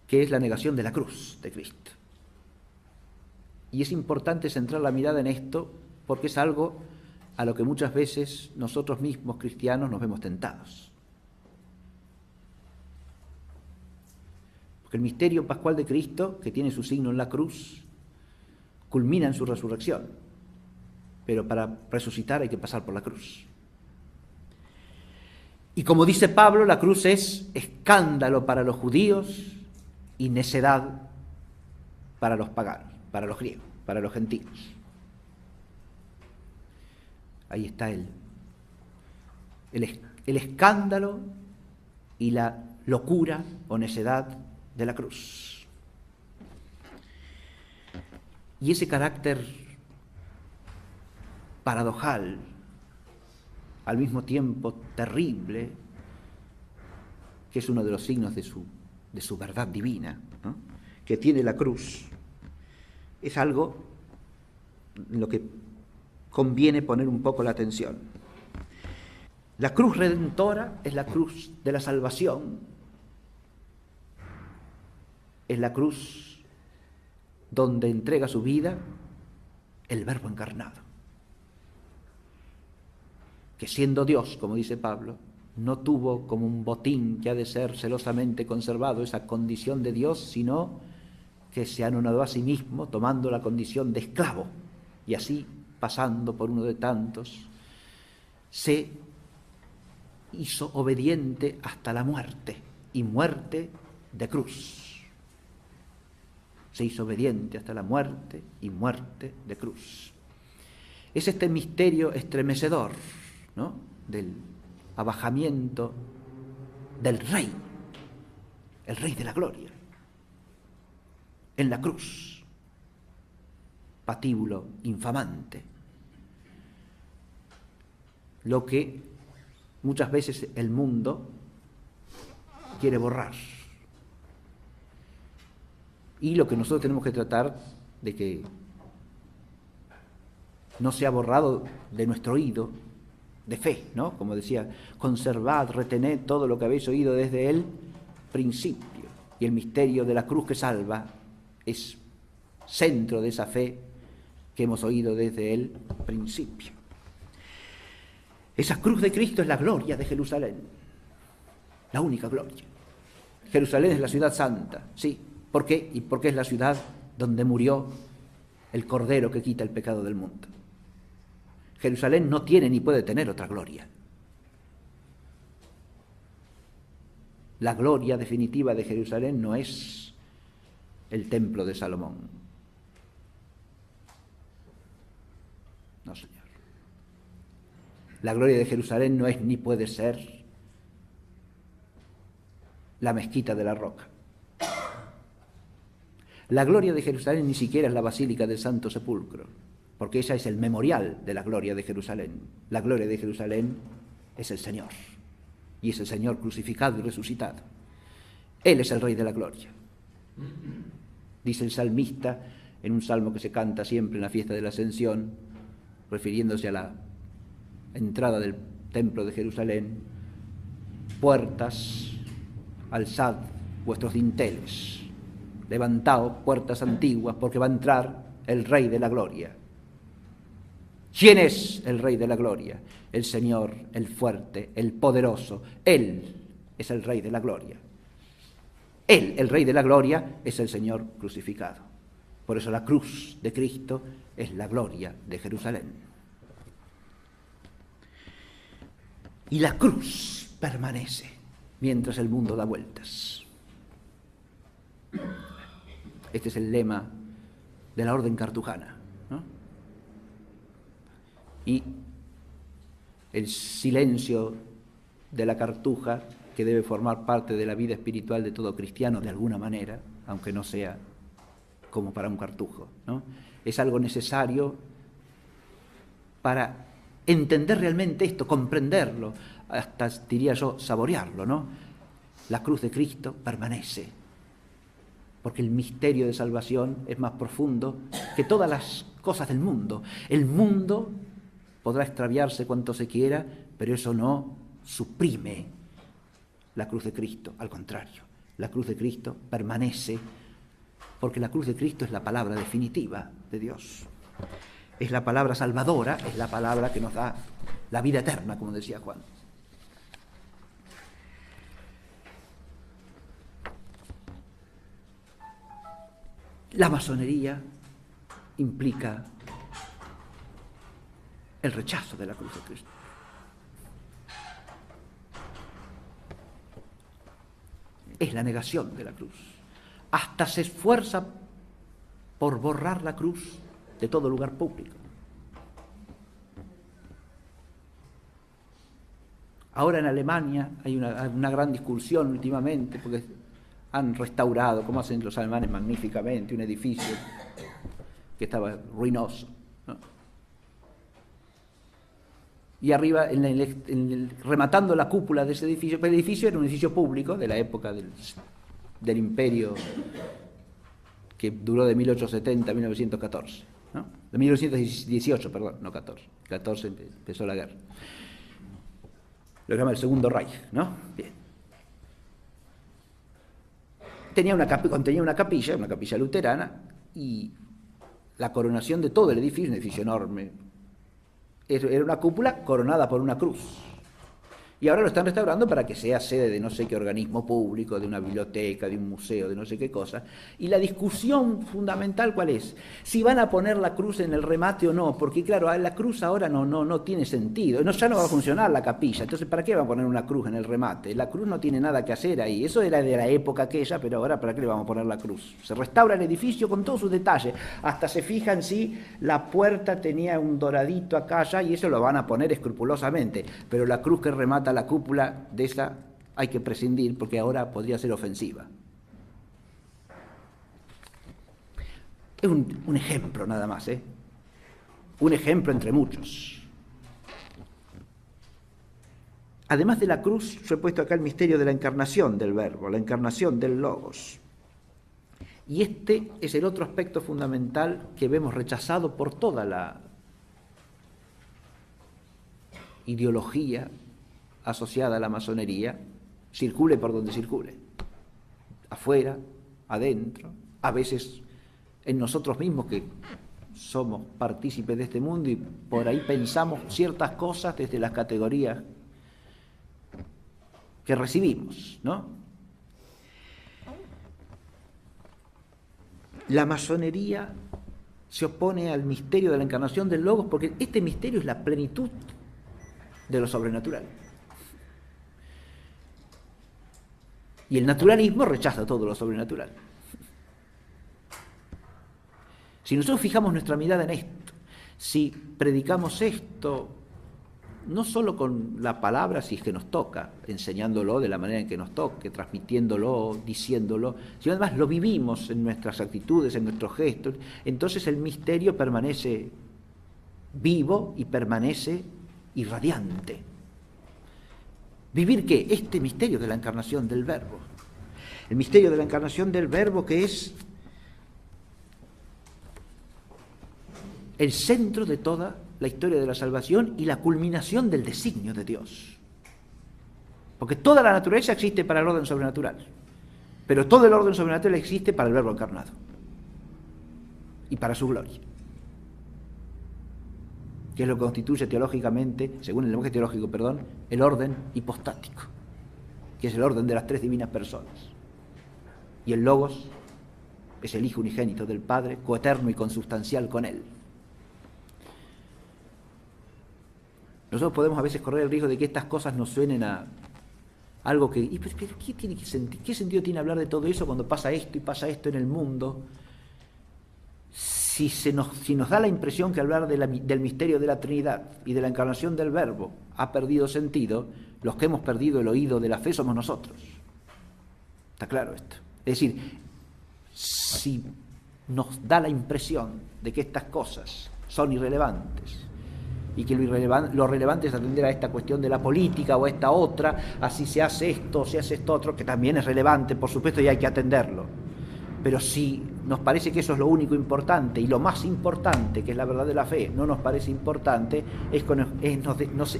que es la negación de la cruz de Cristo. Y es importante centrar la mirada en esto porque es algo a lo que muchas veces nosotros mismos cristianos nos vemos tentados. Porque el misterio pascual de Cristo, que tiene su signo en la cruz, culmina en su resurrección. Pero para resucitar hay que pasar por la cruz. Y como dice Pablo, la cruz es escándalo para los judíos y necedad para los paganos, para los griegos, para los gentiles. Ahí está el escándalo y la locura o necedad de la cruz. Y ese carácter paradojal, al mismo tiempo terrible, que es uno de los signos de su verdad divina, ¿no?, que tiene la cruz, es algo en lo que conviene poner un poco la atención. La cruz redentora es la cruz de la salvación, es la cruz donde entrega su vida el Verbo encarnado, que siendo Dios, como dice Pablo, no tuvo como un botín que ha de ser celosamente conservado esa condición de Dios, sino que se anonadó a sí mismo tomando la condición de esclavo y así, pasando por uno de tantos, se hizo obediente hasta la muerte, y muerte de cruz. Se hizo obediente hasta la muerte y muerte de cruz. Es este misterio estremecedor, ¿no?, del abajamiento del Rey, el Rey de la gloria, en la cruz, patíbulo infamante, lo que muchas veces el mundo quiere borrar. Y lo que nosotros tenemos que tratar de que no sea borrado de nuestro oído de fe, ¿no? Como decía, conservad, retened todo lo que habéis oído desde el principio. Y el misterio de la cruz que salva es centro de esa fe que hemos oído desde el principio. Esa cruz de Cristo es la gloria de Jerusalén, la única gloria. Jerusalén es la ciudad santa, sí. ¿Por qué? Y porque es la ciudad donde murió el Cordero que quita el pecado del mundo. Jerusalén no tiene ni puede tener otra gloria. La gloria definitiva de Jerusalén no es el templo de Salomón. No, señor. La gloria de Jerusalén no es ni puede ser la mezquita de la Roca. La gloria de Jerusalén ni siquiera es la Basílica del Santo Sepulcro, porque esa es el memorial de la gloria de Jerusalén. La gloria de Jerusalén es el Señor, y es el Señor crucificado y resucitado. Él es el Rey de la gloria. Dice el salmista en un salmo que se canta siempre en la fiesta de la Ascensión, refiriéndose a la entrada del templo de Jerusalén: puertas, alzad vuestros dinteles, levantaos puertas antiguas, porque va a entrar el Rey de la gloria. ¿Quién es el Rey de la gloria? El Señor, el fuerte, el poderoso. Él es el Rey de la gloria. Él, el Rey de la gloria, es el Señor crucificado. Por eso la cruz de Cristo es la gloria de Jerusalén. Y la cruz permanece mientras el mundo da vueltas. Este es el lema de la orden cartujana, ¿no? Y el silencio de la cartuja, que debe formar parte de la vida espiritual de todo cristiano de alguna manera, aunque no sea como para un cartujo, ¿no? Es algo necesario para entender realmente esto, comprenderlo, hasta diría yo saborearlo, ¿no? La cruz de Cristo permanece, porque el misterio de salvación es más profundo que todas las cosas del mundo. El mundo podrá extraviarse cuanto se quiera, pero eso no suprime la cruz de Cristo. Al contrario, la cruz de Cristo permanece, porque la cruz de Cristo es la palabra definitiva de Dios. Es la palabra salvadora, es la palabra que nos da la vida eterna, como decía Juan. La masonería implica el rechazo de la cruz de Cristo. Es la negación de la cruz. Hasta se esfuerza por borrar la cruz de todo lugar público. Ahora en Alemania hay una gran discusión últimamente, porque han restaurado, como hacen los alemanes magníficamente, un edificio que estaba ruinoso, ¿no? Y arriba, rematando la cúpula de ese edificio, pero el edificio era un edificio público de la época del imperio, que duró de 1870 a 1914, ¿no? De 1918, perdón, no 14. 14 empezó la guerra. Lo que llama el Segundo Reich, ¿no? Bien. Contenía una capilla luterana, y la coronación de todo el edificio, un edificio enorme, era una cúpula coronada por una cruz. Y ahora lo están restaurando para que sea sede de no sé qué organismo público, de una biblioteca, de un museo, de no sé qué cosa. Y la discusión fundamental, ¿cuál es? Si van a poner la cruz en el remate o no, porque claro, la cruz ahora no tiene sentido, ya no va a funcionar la capilla, entonces ¿para qué van a poner una cruz en el remate? La cruz no tiene nada que hacer ahí, eso era de la época aquella, pero ahora ¿para qué le vamos a poner la cruz? Se restaura el edificio con todos sus detalles, hasta se fijan si la puerta tenía un doradito acá, allá, y eso lo van a poner escrupulosamente, pero la cruz que remata la cúpula, de esa hay que prescindir porque ahora podría ser ofensiva. Es un ejemplo nada más, ¿eh? Un ejemplo entre muchos. Además de la cruz, yo he puesto acá el misterio de la encarnación del Verbo, la encarnación del Logos. Y este es el otro aspecto fundamental que vemos rechazado por toda la ideología asociada a la masonería, circule por donde circule, afuera, adentro, a veces en nosotros mismos que somos partícipes de este mundo y por ahí pensamos ciertas cosas desde las categorías que recibimos, ¿no? La masonería se opone al misterio de la encarnación del Logos porque este misterio es la plenitud de lo sobrenatural. Y el naturalismo rechaza todo lo sobrenatural. Si nosotros fijamos nuestra mirada en esto, si predicamos esto, no solo con la palabra, si es que nos toca, enseñándolo de la manera en que nos toque, transmitiéndolo, diciéndolo, sino además lo vivimos en nuestras actitudes, en nuestros gestos, entonces el misterio permanece vivo y permanece irradiante. ¿Vivir qué? Este misterio de la encarnación del Verbo. El misterio de la encarnación del Verbo que es el centro de toda la historia de la salvación y la culminación del designio de Dios. Porque toda la naturaleza existe para el orden sobrenatural, pero todo el orden sobrenatural existe para el Verbo encarnado y para su gloria, que es lo que constituye teológicamente, según el lenguaje teológico, el orden hipostático, que es el orden de las tres divinas personas. Y el Logos es el Hijo unigénito del Padre, coeterno y consubstancial con Él. Nosotros podemos a veces correr el riesgo de que estas cosas nos suenen a algo que... ¿Pero qué tiene que sentir? ¿Qué sentido tiene hablar de todo eso cuando pasa esto y pasa esto en el mundo? Si nos da la impresión que hablar del misterio de la Trinidad y de la encarnación del Verbo ha perdido sentido, los que hemos perdido el oído de la fe somos nosotros. ¿Está claro esto? Es decir, si nos da la impresión de que estas cosas son irrelevantes y que lo relevante es atender a esta cuestión de la política o a esta otra, así se hace esto, se hace esto otro, que también es relevante, por supuesto, y hay que atenderlo. Pero si nos parece que eso es lo único importante y lo más importante, que es la verdad de la fe, no nos parece importante,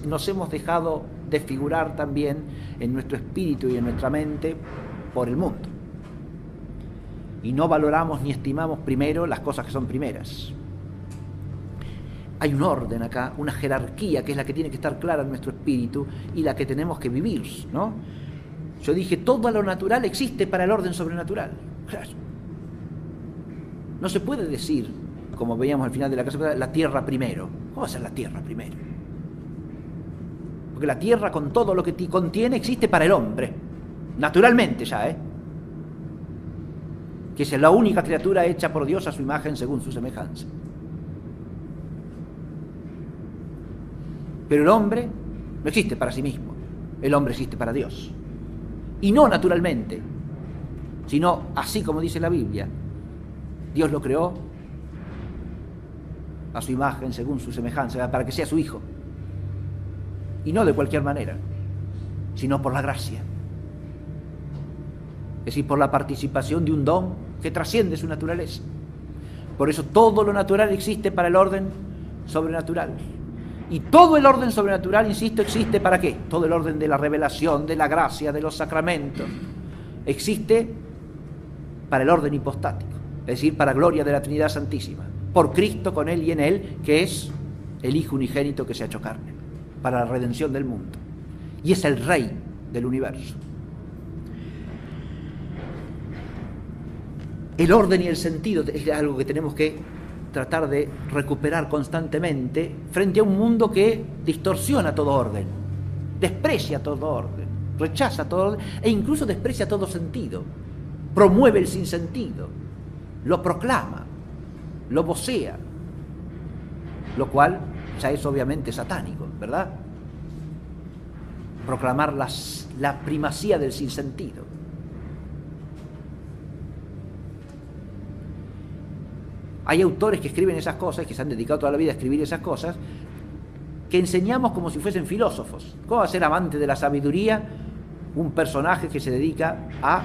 nos hemos dejado desfigurar también en nuestro espíritu y en nuestra mente por el mundo. Y no valoramos ni estimamos primero las cosas que son primeras. Hay un orden acá, una jerarquía que es la que tiene que estar clara en nuestro espíritu y la que tenemos que vivir, ¿no? Yo dije, todo lo natural existe para el orden sobrenatural. Claro. No se puede decir, como veíamos al final de la clase, la tierra primero. ¿Cómo va a ser la tierra primero? Porque la tierra, con todo lo que contiene, existe para el hombre. Naturalmente ya, que es la única criatura hecha por Dios a su imagen según su semejanza. Pero el hombre no existe para sí mismo. El hombre existe para Dios. Y no naturalmente, sino así como dice la Biblia. Dios lo creó a su imagen, según su semejanza, para que sea su hijo. Y no de cualquier manera, sino por la gracia. Es decir, por la participación de un don que trasciende su naturaleza. Por eso todo lo natural existe para el orden sobrenatural. Y todo el orden sobrenatural, insisto, existe ¿para qué? Todo el orden de la revelación, de la gracia, de los sacramentos, existe para el orden hipostático. Es decir, para gloria de la Trinidad Santísima, por Cristo, con Él y en Él, que es el Hijo unigénito que se ha hecho carne, para la redención del mundo. y es el rey del universo. El orden y el sentido es algo que tenemos que tratar de recuperar constantemente frente a un mundo que distorsiona todo orden, desprecia todo orden, rechaza todo orden e incluso desprecia todo sentido, promueve el sinsentido, lo proclama, lo vocea, lo cual ya es obviamente satánico, ¿verdad? Proclamar la primacía del sinsentido. Hay autores que escriben esas cosas, que se han dedicado toda la vida a escribir esas cosas, que enseñamos como si fuesen filósofos. ¿Cómo va a ser amante de la sabiduría un personaje que se dedica a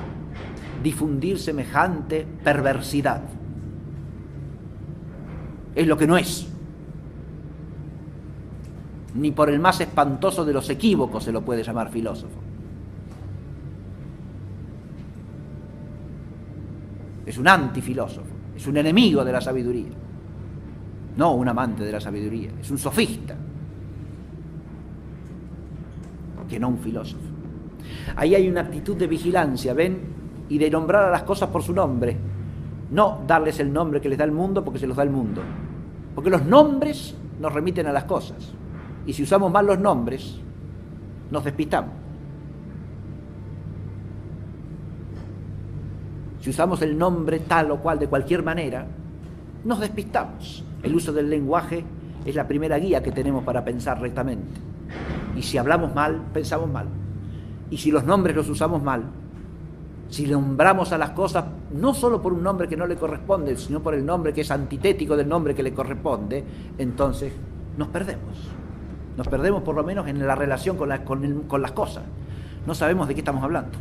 difundir semejante perversidad? Es lo que no es. Ni por el más espantoso de los equívocos se lo puede llamar filósofo. Es un antifilósofo. Es un enemigo de la sabiduría, no un amante de la sabiduría, es un sofista, que no un filósofo. Ahí hay una actitud de vigilancia, ¿ven? Y de nombrar a las cosas por su nombre, no darles el nombre que les da el mundo porque se los da el mundo, porque los nombres nos remiten a las cosas, y si usamos mal los nombres, nos despistamos. Si usamos el nombre tal o cual de cualquier manera, nos despistamos. El uso del lenguaje es la primera guía que tenemos para pensar rectamente. Y si hablamos mal, pensamos mal. Y si los nombres los usamos mal, si nombramos a las cosas no solo por un nombre que no le corresponde, sino por el nombre que es antitético del nombre que le corresponde, entonces nos perdemos. Nos perdemos por lo menos en la relación con las cosas. No sabemos de qué estamos hablando.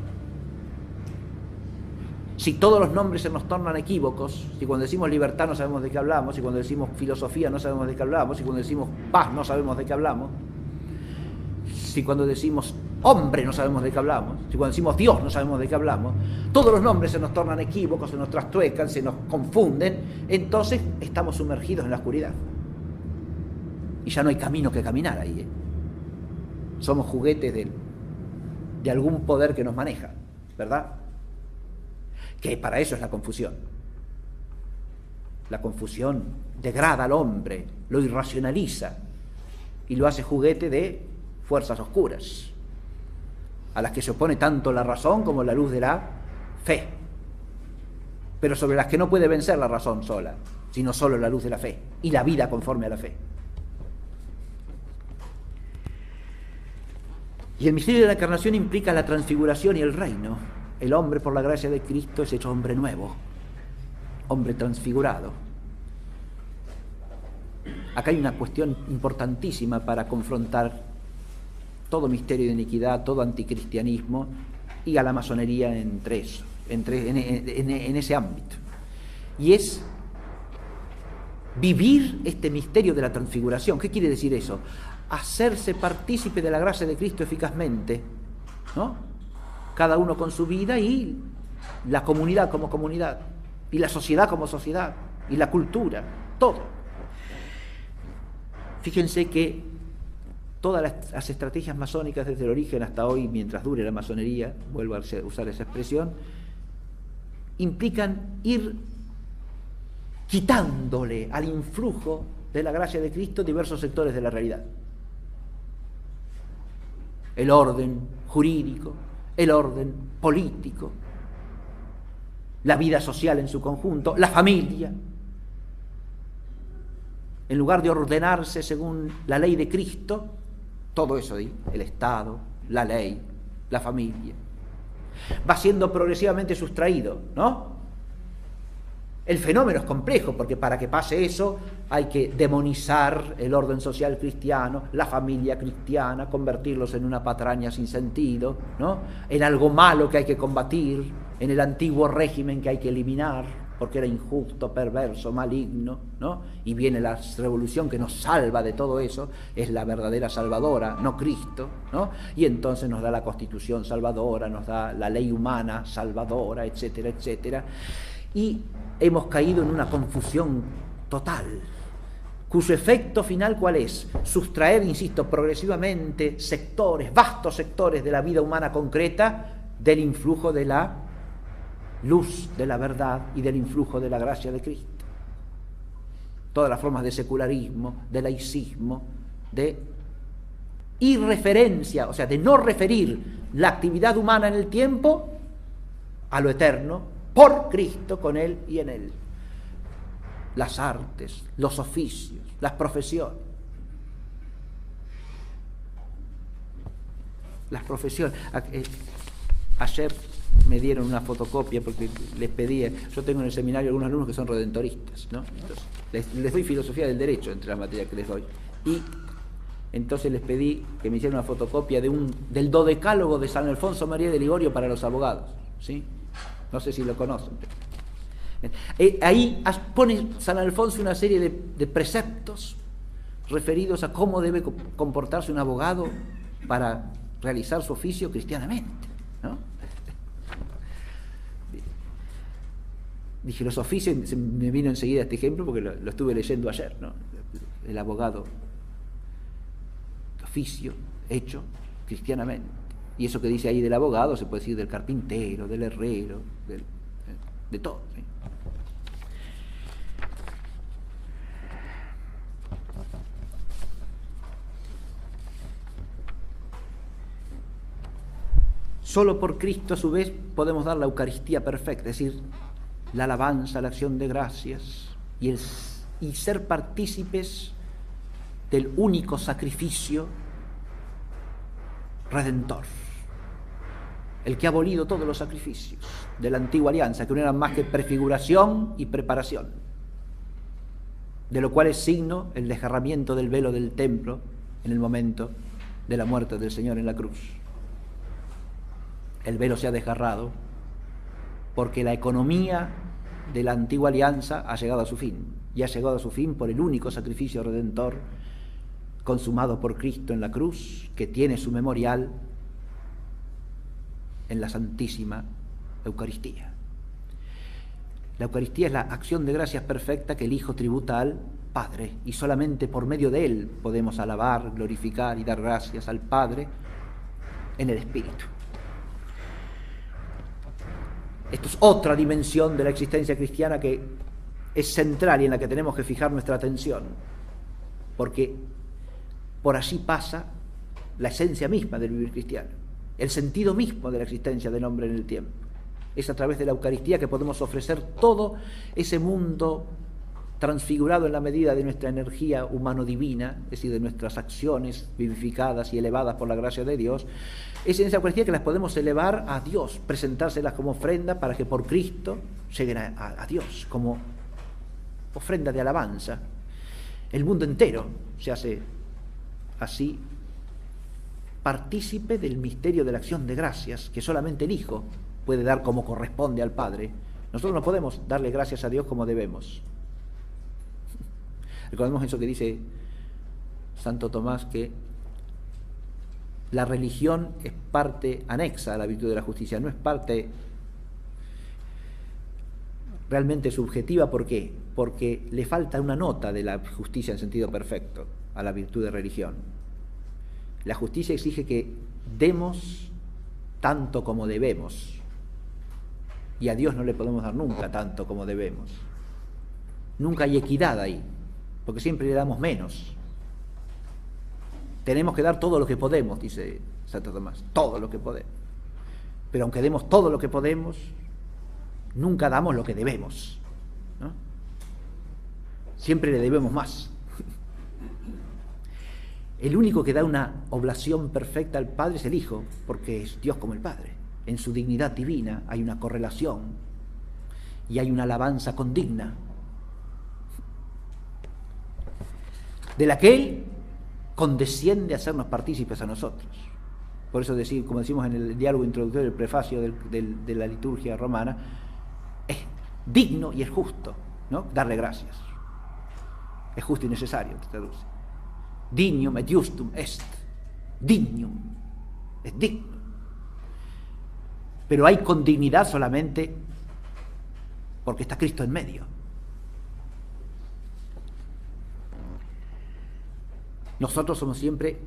Si todos los nombres se nos tornan equívocos, si cuando decimos libertad no sabemos de qué hablamos, si cuando decimos filosofía no sabemos de qué hablamos, si cuando decimos paz no sabemos de qué hablamos, si cuando decimos hombre no sabemos de qué hablamos, si cuando decimos Dios no sabemos de qué hablamos, todos los nombres se nos tornan equívocos, se nos trastruecan, se nos confunden, entonces estamos sumergidos en la oscuridad. Y ya no hay camino que caminar ahí, ¿eh? Somos juguetes de algún poder que nos maneja, ¿verdad? Que para eso es la confusión. La confusión degrada al hombre, lo irracionaliza y lo hace juguete de fuerzas oscuras, a las que se opone tanto la razón como la luz de la fe, pero sobre las que no puede vencer la razón sola, sino solo la luz de la fe y la vida conforme a la fe. Y el misterio de la encarnación implica la transfiguración y el reino. El hombre, por la gracia de Cristo, es hecho hombre nuevo, hombre transfigurado. Acá hay una cuestión importantísima para confrontar todo misterio de iniquidad, todo anticristianismo y a la masonería en ese ámbito. Y es vivir este misterio de la transfiguración. ¿Qué quiere decir eso? Hacerse partícipe de la gracia de Cristo eficazmente, ¿no? Cada uno con su vida y la comunidad como comunidad, y la sociedad como sociedad, y la cultura, todo. Fíjense que todas las estrategias masónicas desde el origen hasta hoy, mientras dure la masonería, vuelvo a usar esa expresión, implican ir quitándole al influjo de la gracia de Cristo diversos sectores de la realidad. El orden jurídico, el orden político, la vida social en su conjunto, la familia. En lugar de ordenarse según la ley de Cristo, todo eso ahí, el Estado, la ley, la familia, va siendo progresivamente sustraído, ¿no? El fenómeno es complejo, porque para que pase eso hay que demonizar el orden social cristiano, la familia cristiana, convertirlos en una patraña sin sentido, ¿no? En algo malo que hay que combatir, en el antiguo régimen que hay que eliminar, porque era injusto, perverso, maligno, ¿no? Y viene la revolución que nos salva de todo eso, es la verdadera salvadora, no Cristo, ¿no? Y entonces nos da la Constitución salvadora, nos da la ley humana salvadora, etcétera, etcétera. Y hemos caído en una confusión total. cuyo efecto final ¿cuál es? Sustraer, insisto, progresivamente sectores, vastos sectores de la vida humana concreta del influjo de la luz, de la verdad y del influjo de la gracia de Cristo. Todas las formas de secularismo, de laicismo, de irreferencia, o sea, de no referir la actividad humana en el tiempo a lo eterno, por Cristo, con Él y en Él. Las artes, los oficios, las profesiones. Las profesiones. Ayer me dieron una fotocopia porque les pedía, yo tengo en el seminario algunos alumnos que son redentoristas, ¿no? Entonces, les doy filosofía del derecho entre las materias que les doy. Y entonces les pedí que me hicieran una fotocopia del dodecálogo de San Alfonso María de Ligorio para los abogados, ¿sí? No sé si lo conocen. Ahí pone San Alfonso una serie de preceptos referidos a cómo debe comportarse un abogado para realizar su oficio cristianamente, ¿no? Dije los oficios, y me vino enseguida este ejemplo porque lo estuve leyendo ayer, ¿no? El abogado, oficio hecho cristianamente. Y eso que dice ahí del abogado se puede decir del carpintero, del herrero, de todo, ¿sí? Solo por Cristo, a su vez, podemos dar la Eucaristía perfecta, es decir, la alabanza, la acción de gracias y ser partícipes del único sacrificio redentor, el que ha abolido todos los sacrificios de la antigua alianza, que no eran más que prefiguración y preparación, de lo cual es signo el desgarramiento del velo del templo en el momento de la muerte del Señor en la cruz. El velo se ha desgarrado porque la economía de la antigua alianza ha llegado a su fin, y ha llegado a su fin por el único sacrificio redentor consumado por Cristo en la cruz, que tiene su memorial en la Santísima Eucaristía. La Eucaristía es la acción de gracias perfecta que el Hijo tributa al Padre, y solamente por medio de Él podemos alabar, glorificar y dar gracias al Padre en el Espíritu. Esto es otra dimensión de la existencia cristiana que es central y en la que tenemos que fijar nuestra atención, porque por allí pasa la esencia misma del vivir cristiano, el sentido mismo de la existencia del hombre en el tiempo. Es a través de la Eucaristía que podemos ofrecer todo ese mundo transfigurado en la medida de nuestra energía humano-divina, es decir, de nuestras acciones vivificadas y elevadas por la gracia de Dios. Es en esa Eucaristía que las podemos elevar a Dios, presentárselas como ofrenda para que por Cristo lleguen a Dios, como ofrenda de alabanza. El mundo entero se hace así partícipe del misterio de la acción de gracias que solamente el Hijo puede dar como corresponde al Padre. Nosotros no podemos darle gracias a Dios como debemos. Recordemos eso que dice Santo Tomás, que la religión es parte anexa a la virtud de la justicia, no es parte realmente subjetiva. ¿Por qué? Porque le falta una nota de la justicia en sentido perfecto a la virtud de religión. La justicia exige que demos tanto como debemos, y a Dios no le podemos dar nunca tanto como debemos. Nunca hay equidad ahí, porque siempre le damos menos. Tenemos que dar todo lo que podemos, dice Santo Tomás, todo lo que podemos. Pero aunque demos todo lo que podemos, nunca damos lo que debemos, ¿no? Siempre le debemos más. El único que da una oblación perfecta al Padre es el Hijo, porque es Dios como el Padre. En su dignidad divina hay una correlación y hay una alabanza condigna, de la que Él condesciende a hacernos partícipes a nosotros. Por eso, como decimos en el diálogo introductorio del prefacio de la liturgia romana, es digno y es justo, ¿no?, darle gracias. Es justo y necesario, te traduce. Dignum et justum est. Dignum, es digno. Pero hay con dignidad solamente porque está Cristo en medio. Nosotros somos siempre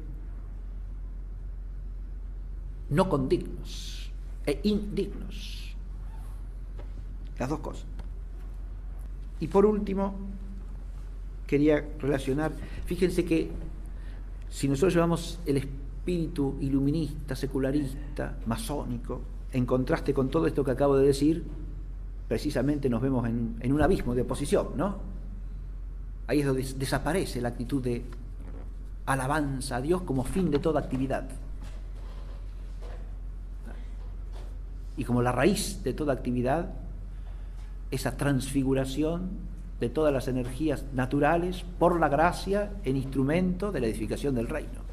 no condignos e indignos. Las dos cosas. Y por último, quería relacionar, fíjense que si nosotros llevamos el espíritu iluminista, secularista, masónico, en contraste con todo esto que acabo de decir, precisamente nos vemos en un abismo de oposición, ¿no? Ahí es donde desaparece la actitud de alabanza a Dios como fin de toda actividad. Y como la raíz de toda actividad, esa transfiguración de todas las energías naturales por la gracia en instrumento de la edificación del reino.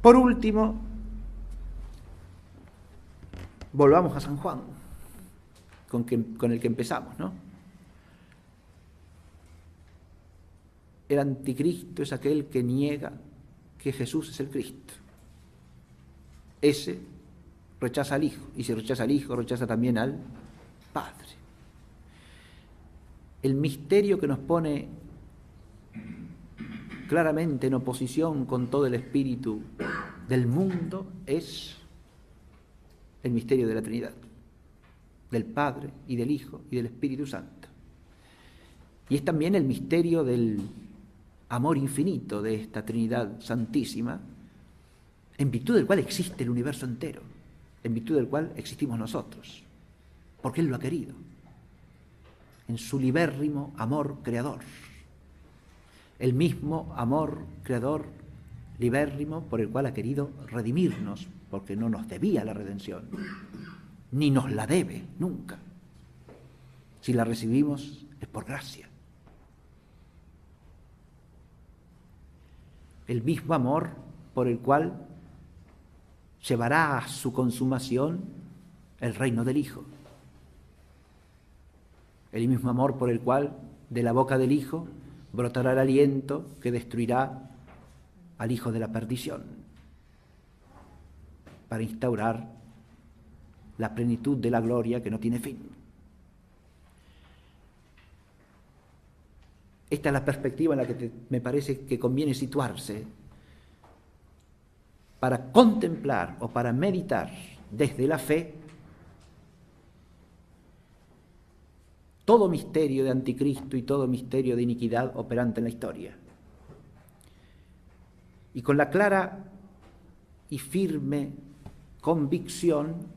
Por último, volvamos a San Juan, con el que empezamos, ¿no? El anticristo es aquel que niega que Jesús es el Cristo. Ese rechaza al Hijo, y si rechaza al Hijo, rechaza también al Padre. El misterio que nos pone claramente en oposición con todo el espíritu del mundo es el misterio de la Trinidad, del Padre y del Hijo y del Espíritu Santo. Y es también el misterio del amor infinito de esta Trinidad Santísima, en virtud del cual existe el universo entero, en virtud del cual existimos nosotros, porque Él lo ha querido, en su libérrimo amor creador, el mismo amor creador libérrimo por el cual ha querido redimirnos, porque no nos debía la redención, ni nos la debe nunca. Si la recibimos es por gracia. El mismo amor por el cual llevará a su consumación el reino del Hijo. El mismo amor por el cual de la boca del Hijo brotará el aliento que destruirá al hijo de la perdición, para instaurar la plenitud de la gloria que no tiene fin. Esta es la perspectiva en la que me parece que conviene situarse para contemplar o para meditar desde la fe todo misterio de anticristo y todo misterio de iniquidad operante en la historia. Y con la clara y firme convicción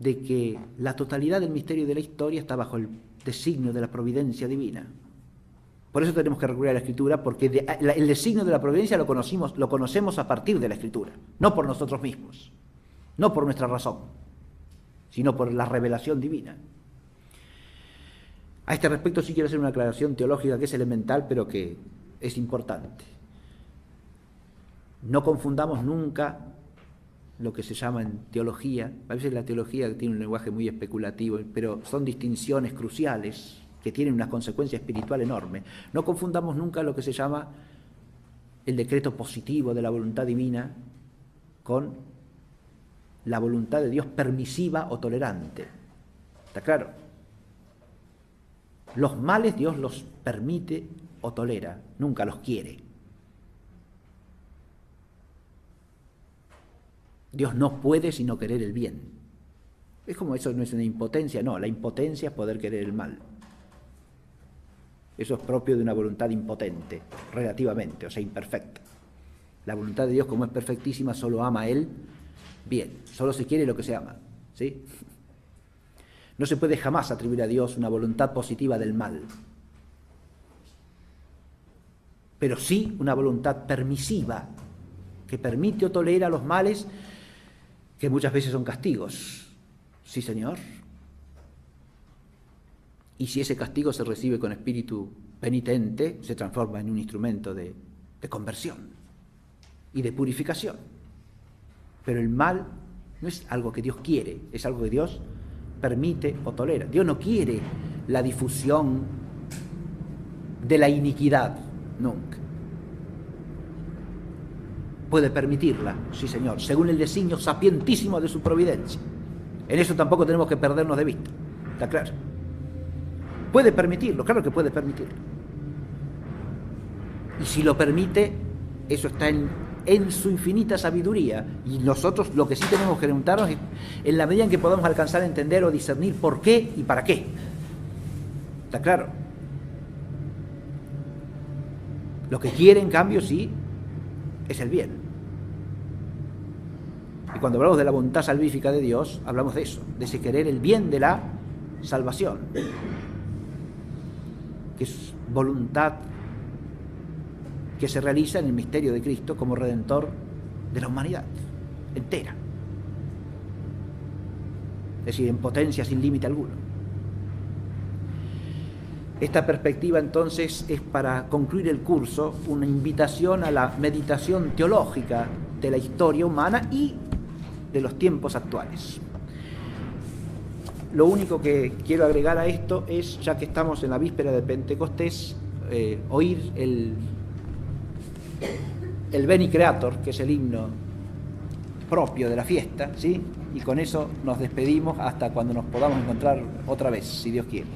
de que la totalidad del misterio de la historia está bajo el designio de la providencia divina. Por eso tenemos que recurrir a la Escritura, porque el designio de la providencia lo conocemos a partir de la Escritura, no por nosotros mismos, no por nuestra razón, sino por la revelación divina. A este respecto sí quiero hacer una aclaración teológica que es elemental, pero que es importante. No confundamos nunca lo que se llama en teología, a veces la teología tiene un lenguaje muy especulativo, pero son distinciones cruciales que tienen una consecuencia espiritual enorme. No confundamos nunca lo que se llama el decreto positivo de la voluntad divina con la voluntad de Dios permisiva o tolerante. ¿Está claro? Los males Dios los permite o tolera, nunca los quiere. Dios no puede sino querer el bien. Es como eso no es una impotencia, no, la impotencia es poder querer el mal. Eso es propio de una voluntad impotente, relativamente, o sea, imperfecta. La voluntad de Dios, como es perfectísima, solo ama a Él bien, solo se quiere lo que se ama, ¿sí? No se puede jamás atribuir a Dios una voluntad positiva del mal, pero sí una voluntad permisiva, que permite o tolera los males que muchas veces son castigos. Sí, Señor. Y si ese castigo se recibe con espíritu penitente, se transforma en un instrumento de conversión y de purificación. Pero el mal no es algo que Dios quiere, es algo que Dios permite o tolera. Dios no quiere la difusión de la iniquidad, nunca. Puede permitirla, sí, Señor, según el designio sapientísimo de su providencia. En eso tampoco tenemos que perdernos de vista. ¿Está claro? Puede permitirlo, claro que puede permitirlo. Y si lo permite, eso está en su infinita sabiduría. Y nosotros lo que sí tenemos que preguntarnos es, en la medida en que podamos alcanzar a entender o discernir por qué y para qué. ¿Está claro? Lo que quiere, en cambio, sí, es el bien. Y cuando hablamos de la voluntad salvífica de Dios, hablamos de eso, de ese querer el bien de la salvación, que es voluntad que se realiza en el misterio de Cristo como Redentor de la humanidad entera. Es decir, en potencia sin límite alguno. Esta perspectiva, entonces, es, para concluir el curso, una invitación a la meditación teológica de la historia humana y de los tiempos actuales. Lo único que quiero agregar a esto es, ya que estamos en la víspera de Pentecostés, oír el Veni Creator, que es el himno propio de la fiesta, ¿sí? Y con eso nos despedimos hasta cuando nos podamos encontrar otra vez, si Dios quiere.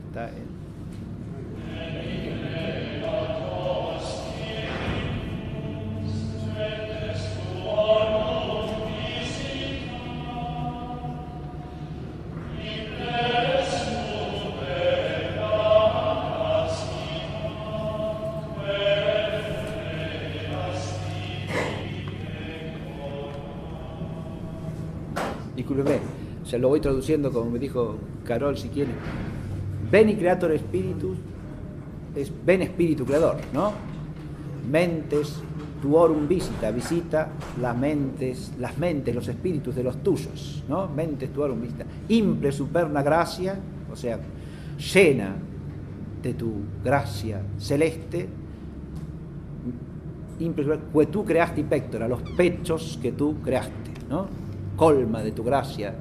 Está el... Discúlpeme, se lo voy traduciendo como me dijo Carol, si quiere. Veni Creator Spiritus, es ven Espíritu Creador, ¿no? Mentes tuorum visita las mentes, los espíritus de los tuyos, ¿no? Mentes tuorum visita. Imple superna gracia, o sea, llena de tu gracia celeste, imple que tú creaste pectora, los pechos que tú creaste, ¿no? Colma de tu gracia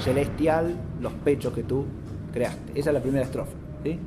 celestial los pechos que tú creaste. Esa es la primera estrofa, ¿sí?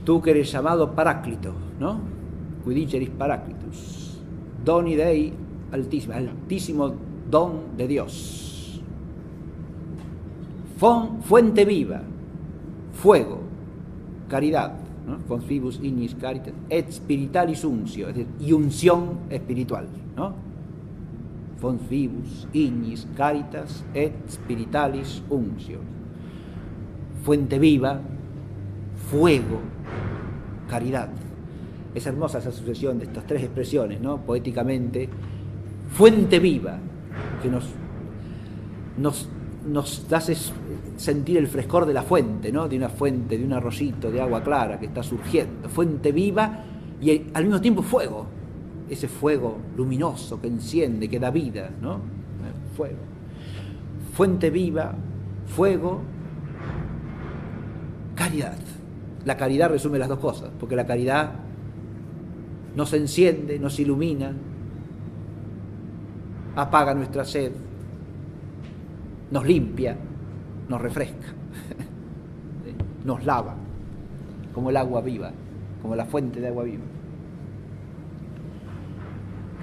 Tú que eres llamado Paráclito, ¿no? Quidiceris Paráclitus, Doni Dei altísimo, altísimo don de Dios. Fuente viva, fuego, caridad, ¿no? Fons vivus ignis caritas, et spiritualis unctio, es decir, y unción espiritual, ¿no? Fons vivus ignis caritas, et spiritualis unctio. Fuente viva, fuego, caridad. Es hermosa esa sucesión de estas tres expresiones, ¿no? Poéticamente, fuente viva, que nos hace sentir el frescor de la fuente, ¿no? De una fuente, de un arroyito de agua clara que está surgiendo. Fuente viva y al mismo tiempo fuego. Ese fuego luminoso que enciende, que da vida, ¿no? Fuego. Fuente viva, fuego, caridad. La caridad resume las dos cosas, porque la caridad nos enciende, nos ilumina, apaga nuestra sed, nos limpia, nos refresca, nos lava, como el agua viva, como la fuente de agua viva.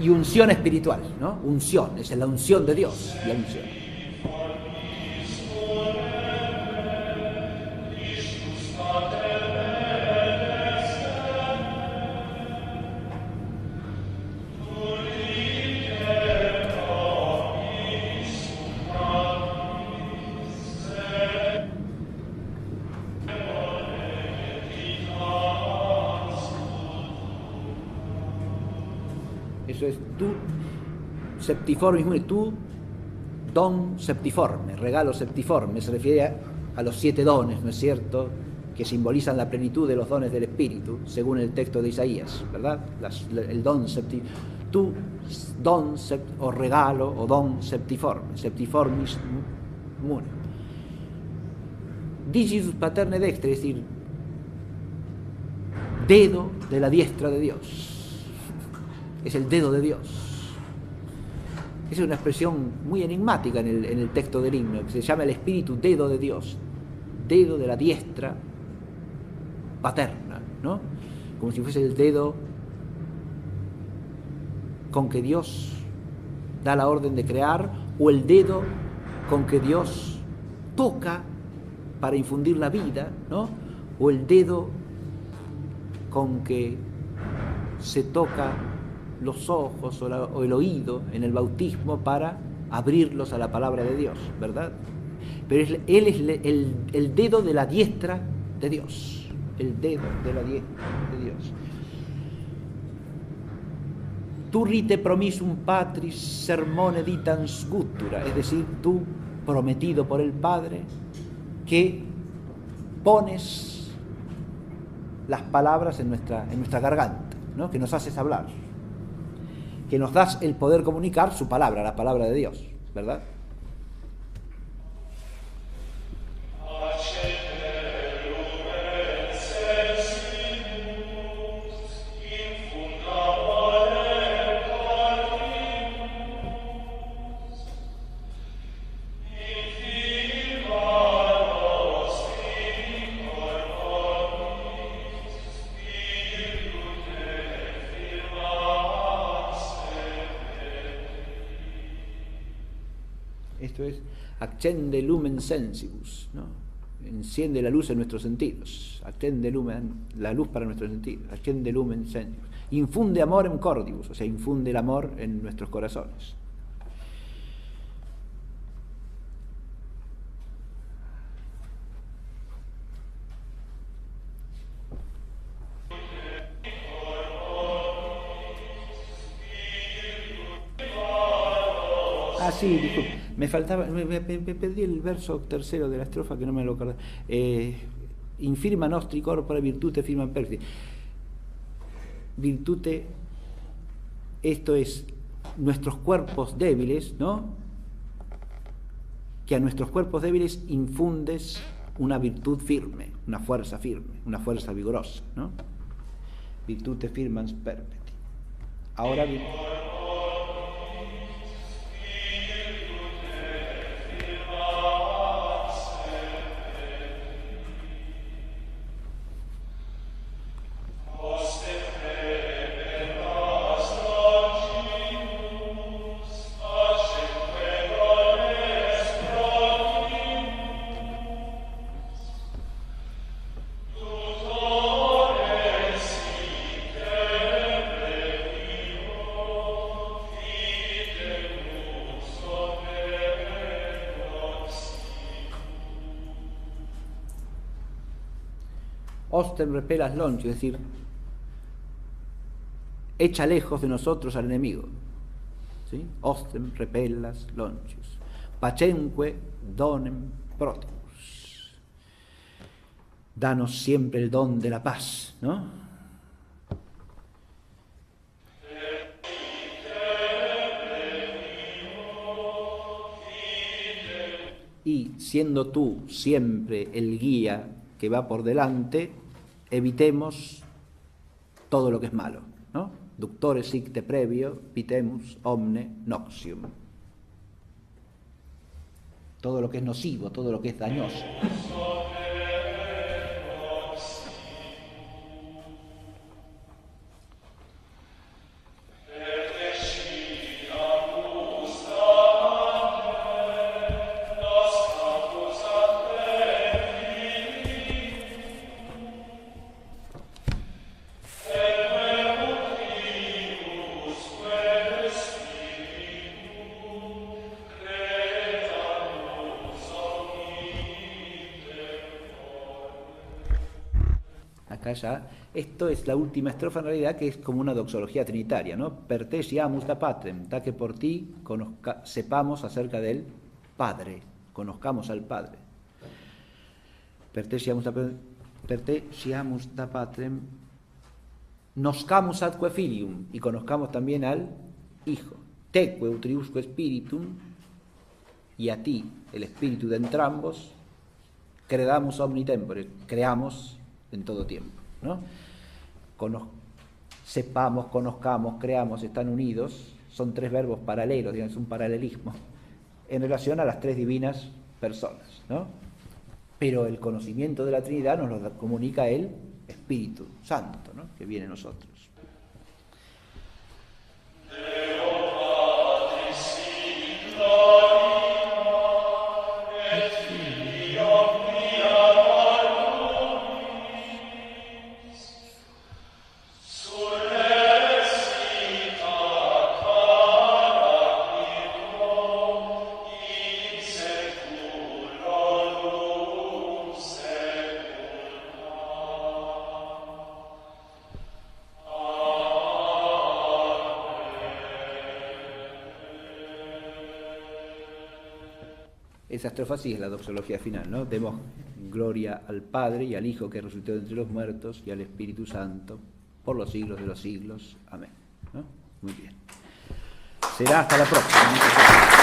Y unción espiritual, ¿no? Unción, esa es la unción de Dios, la unción. Eso es tu septiforme, tu don septiforme, regalo septiforme, se refiere a los 7 dones, ¿no es cierto?, que simbolizan la plenitud de los dones del Espíritu, según el texto de Isaías, ¿verdad? El don tu don o regalo o don septiformis mune. Digitus paterne dextre, es decir, dedo de la diestra de Dios. Es el dedo de Dios. Es una expresión muy enigmática en el texto del himno, que se llama el espíritu dedo de Dios, dedo de la diestra paterna, ¿no? Como si fuese el dedo con que Dios da la orden de crear, o el dedo con que Dios toca para infundir la vida, ¿no? O el dedo con que se toca los ojos o el oído en el bautismo para abrirlos a la palabra de Dios, ¿verdad? Pero Él es el dedo de la diestra de Dios, el dedo de la diestra de Dios. Tu rite promisum patris sermone ditans guttura, es decir, tú prometido por el Padre, que pones las palabras en nuestra garganta, ¿no? Que nos haces hablar, que nos das el poder comunicar su palabra, la palabra de Dios, ¿verdad? Esto es accende lumen sensibus, ¿no? Enciende la luz en nuestros sentidos, accende lumen, la luz para nuestros sentidos, accende lumen sensibus, infunde amorem cordibus, o sea, infunde el amor en nuestros corazones. Ah, sí, disculpe, me faltaba, me perdí el verso tercero de la estrofa que no me lo acordé. Infirma nostri corpora virtute firman perfecti. Virtute, esto es, nuestros cuerpos débiles, ¿no? Que a nuestros cuerpos débiles infundes una virtud firme, una fuerza vigorosa, ¿no? Virtute firmans perpeti. Ahora bien, Ostem repelas longius, es decir, echa lejos de nosotros al enemigo. ¿Sí? Ostem repelas longius. Pacemque donem protemus. Danos siempre el don de la paz, ¿no? Y siendo tú siempre el guía que va por delante, evitemos todo lo que es malo, ¿no? Ductore sic te previo, vitemus omne noxium. Todo lo que es nocivo, todo lo que es dañoso. Ya, esto es la última estrofa en realidad, que es como una doxología trinitaria, ¿no? Per te siamus da patrem, da que por ti sepamos acerca del Padre, conozcamos al Padre. Per te siamus da patrem, noscamus atque filium, y conozcamos también al Hijo. Teque utriusque spiritum, y a ti, el espíritu de entrambos, credamus omni tempore, creamos en todo tiempo, ¿no? Sepamos, conozcamos, creamos, están unidos, son tres verbos paralelos, digamos, es un paralelismo, en relación a las tres divinas personas, ¿no? Pero el conocimiento de la Trinidad nos lo comunica el Espíritu Santo, ¿no?, que viene a nosotros. Esa estrofa sí es la doxología final, ¿no? Demos gloria al Padre y al Hijo que resucitó de entre los muertos y al Espíritu Santo por los siglos de los siglos. Amén, ¿no? Muy bien. Será hasta la próxima.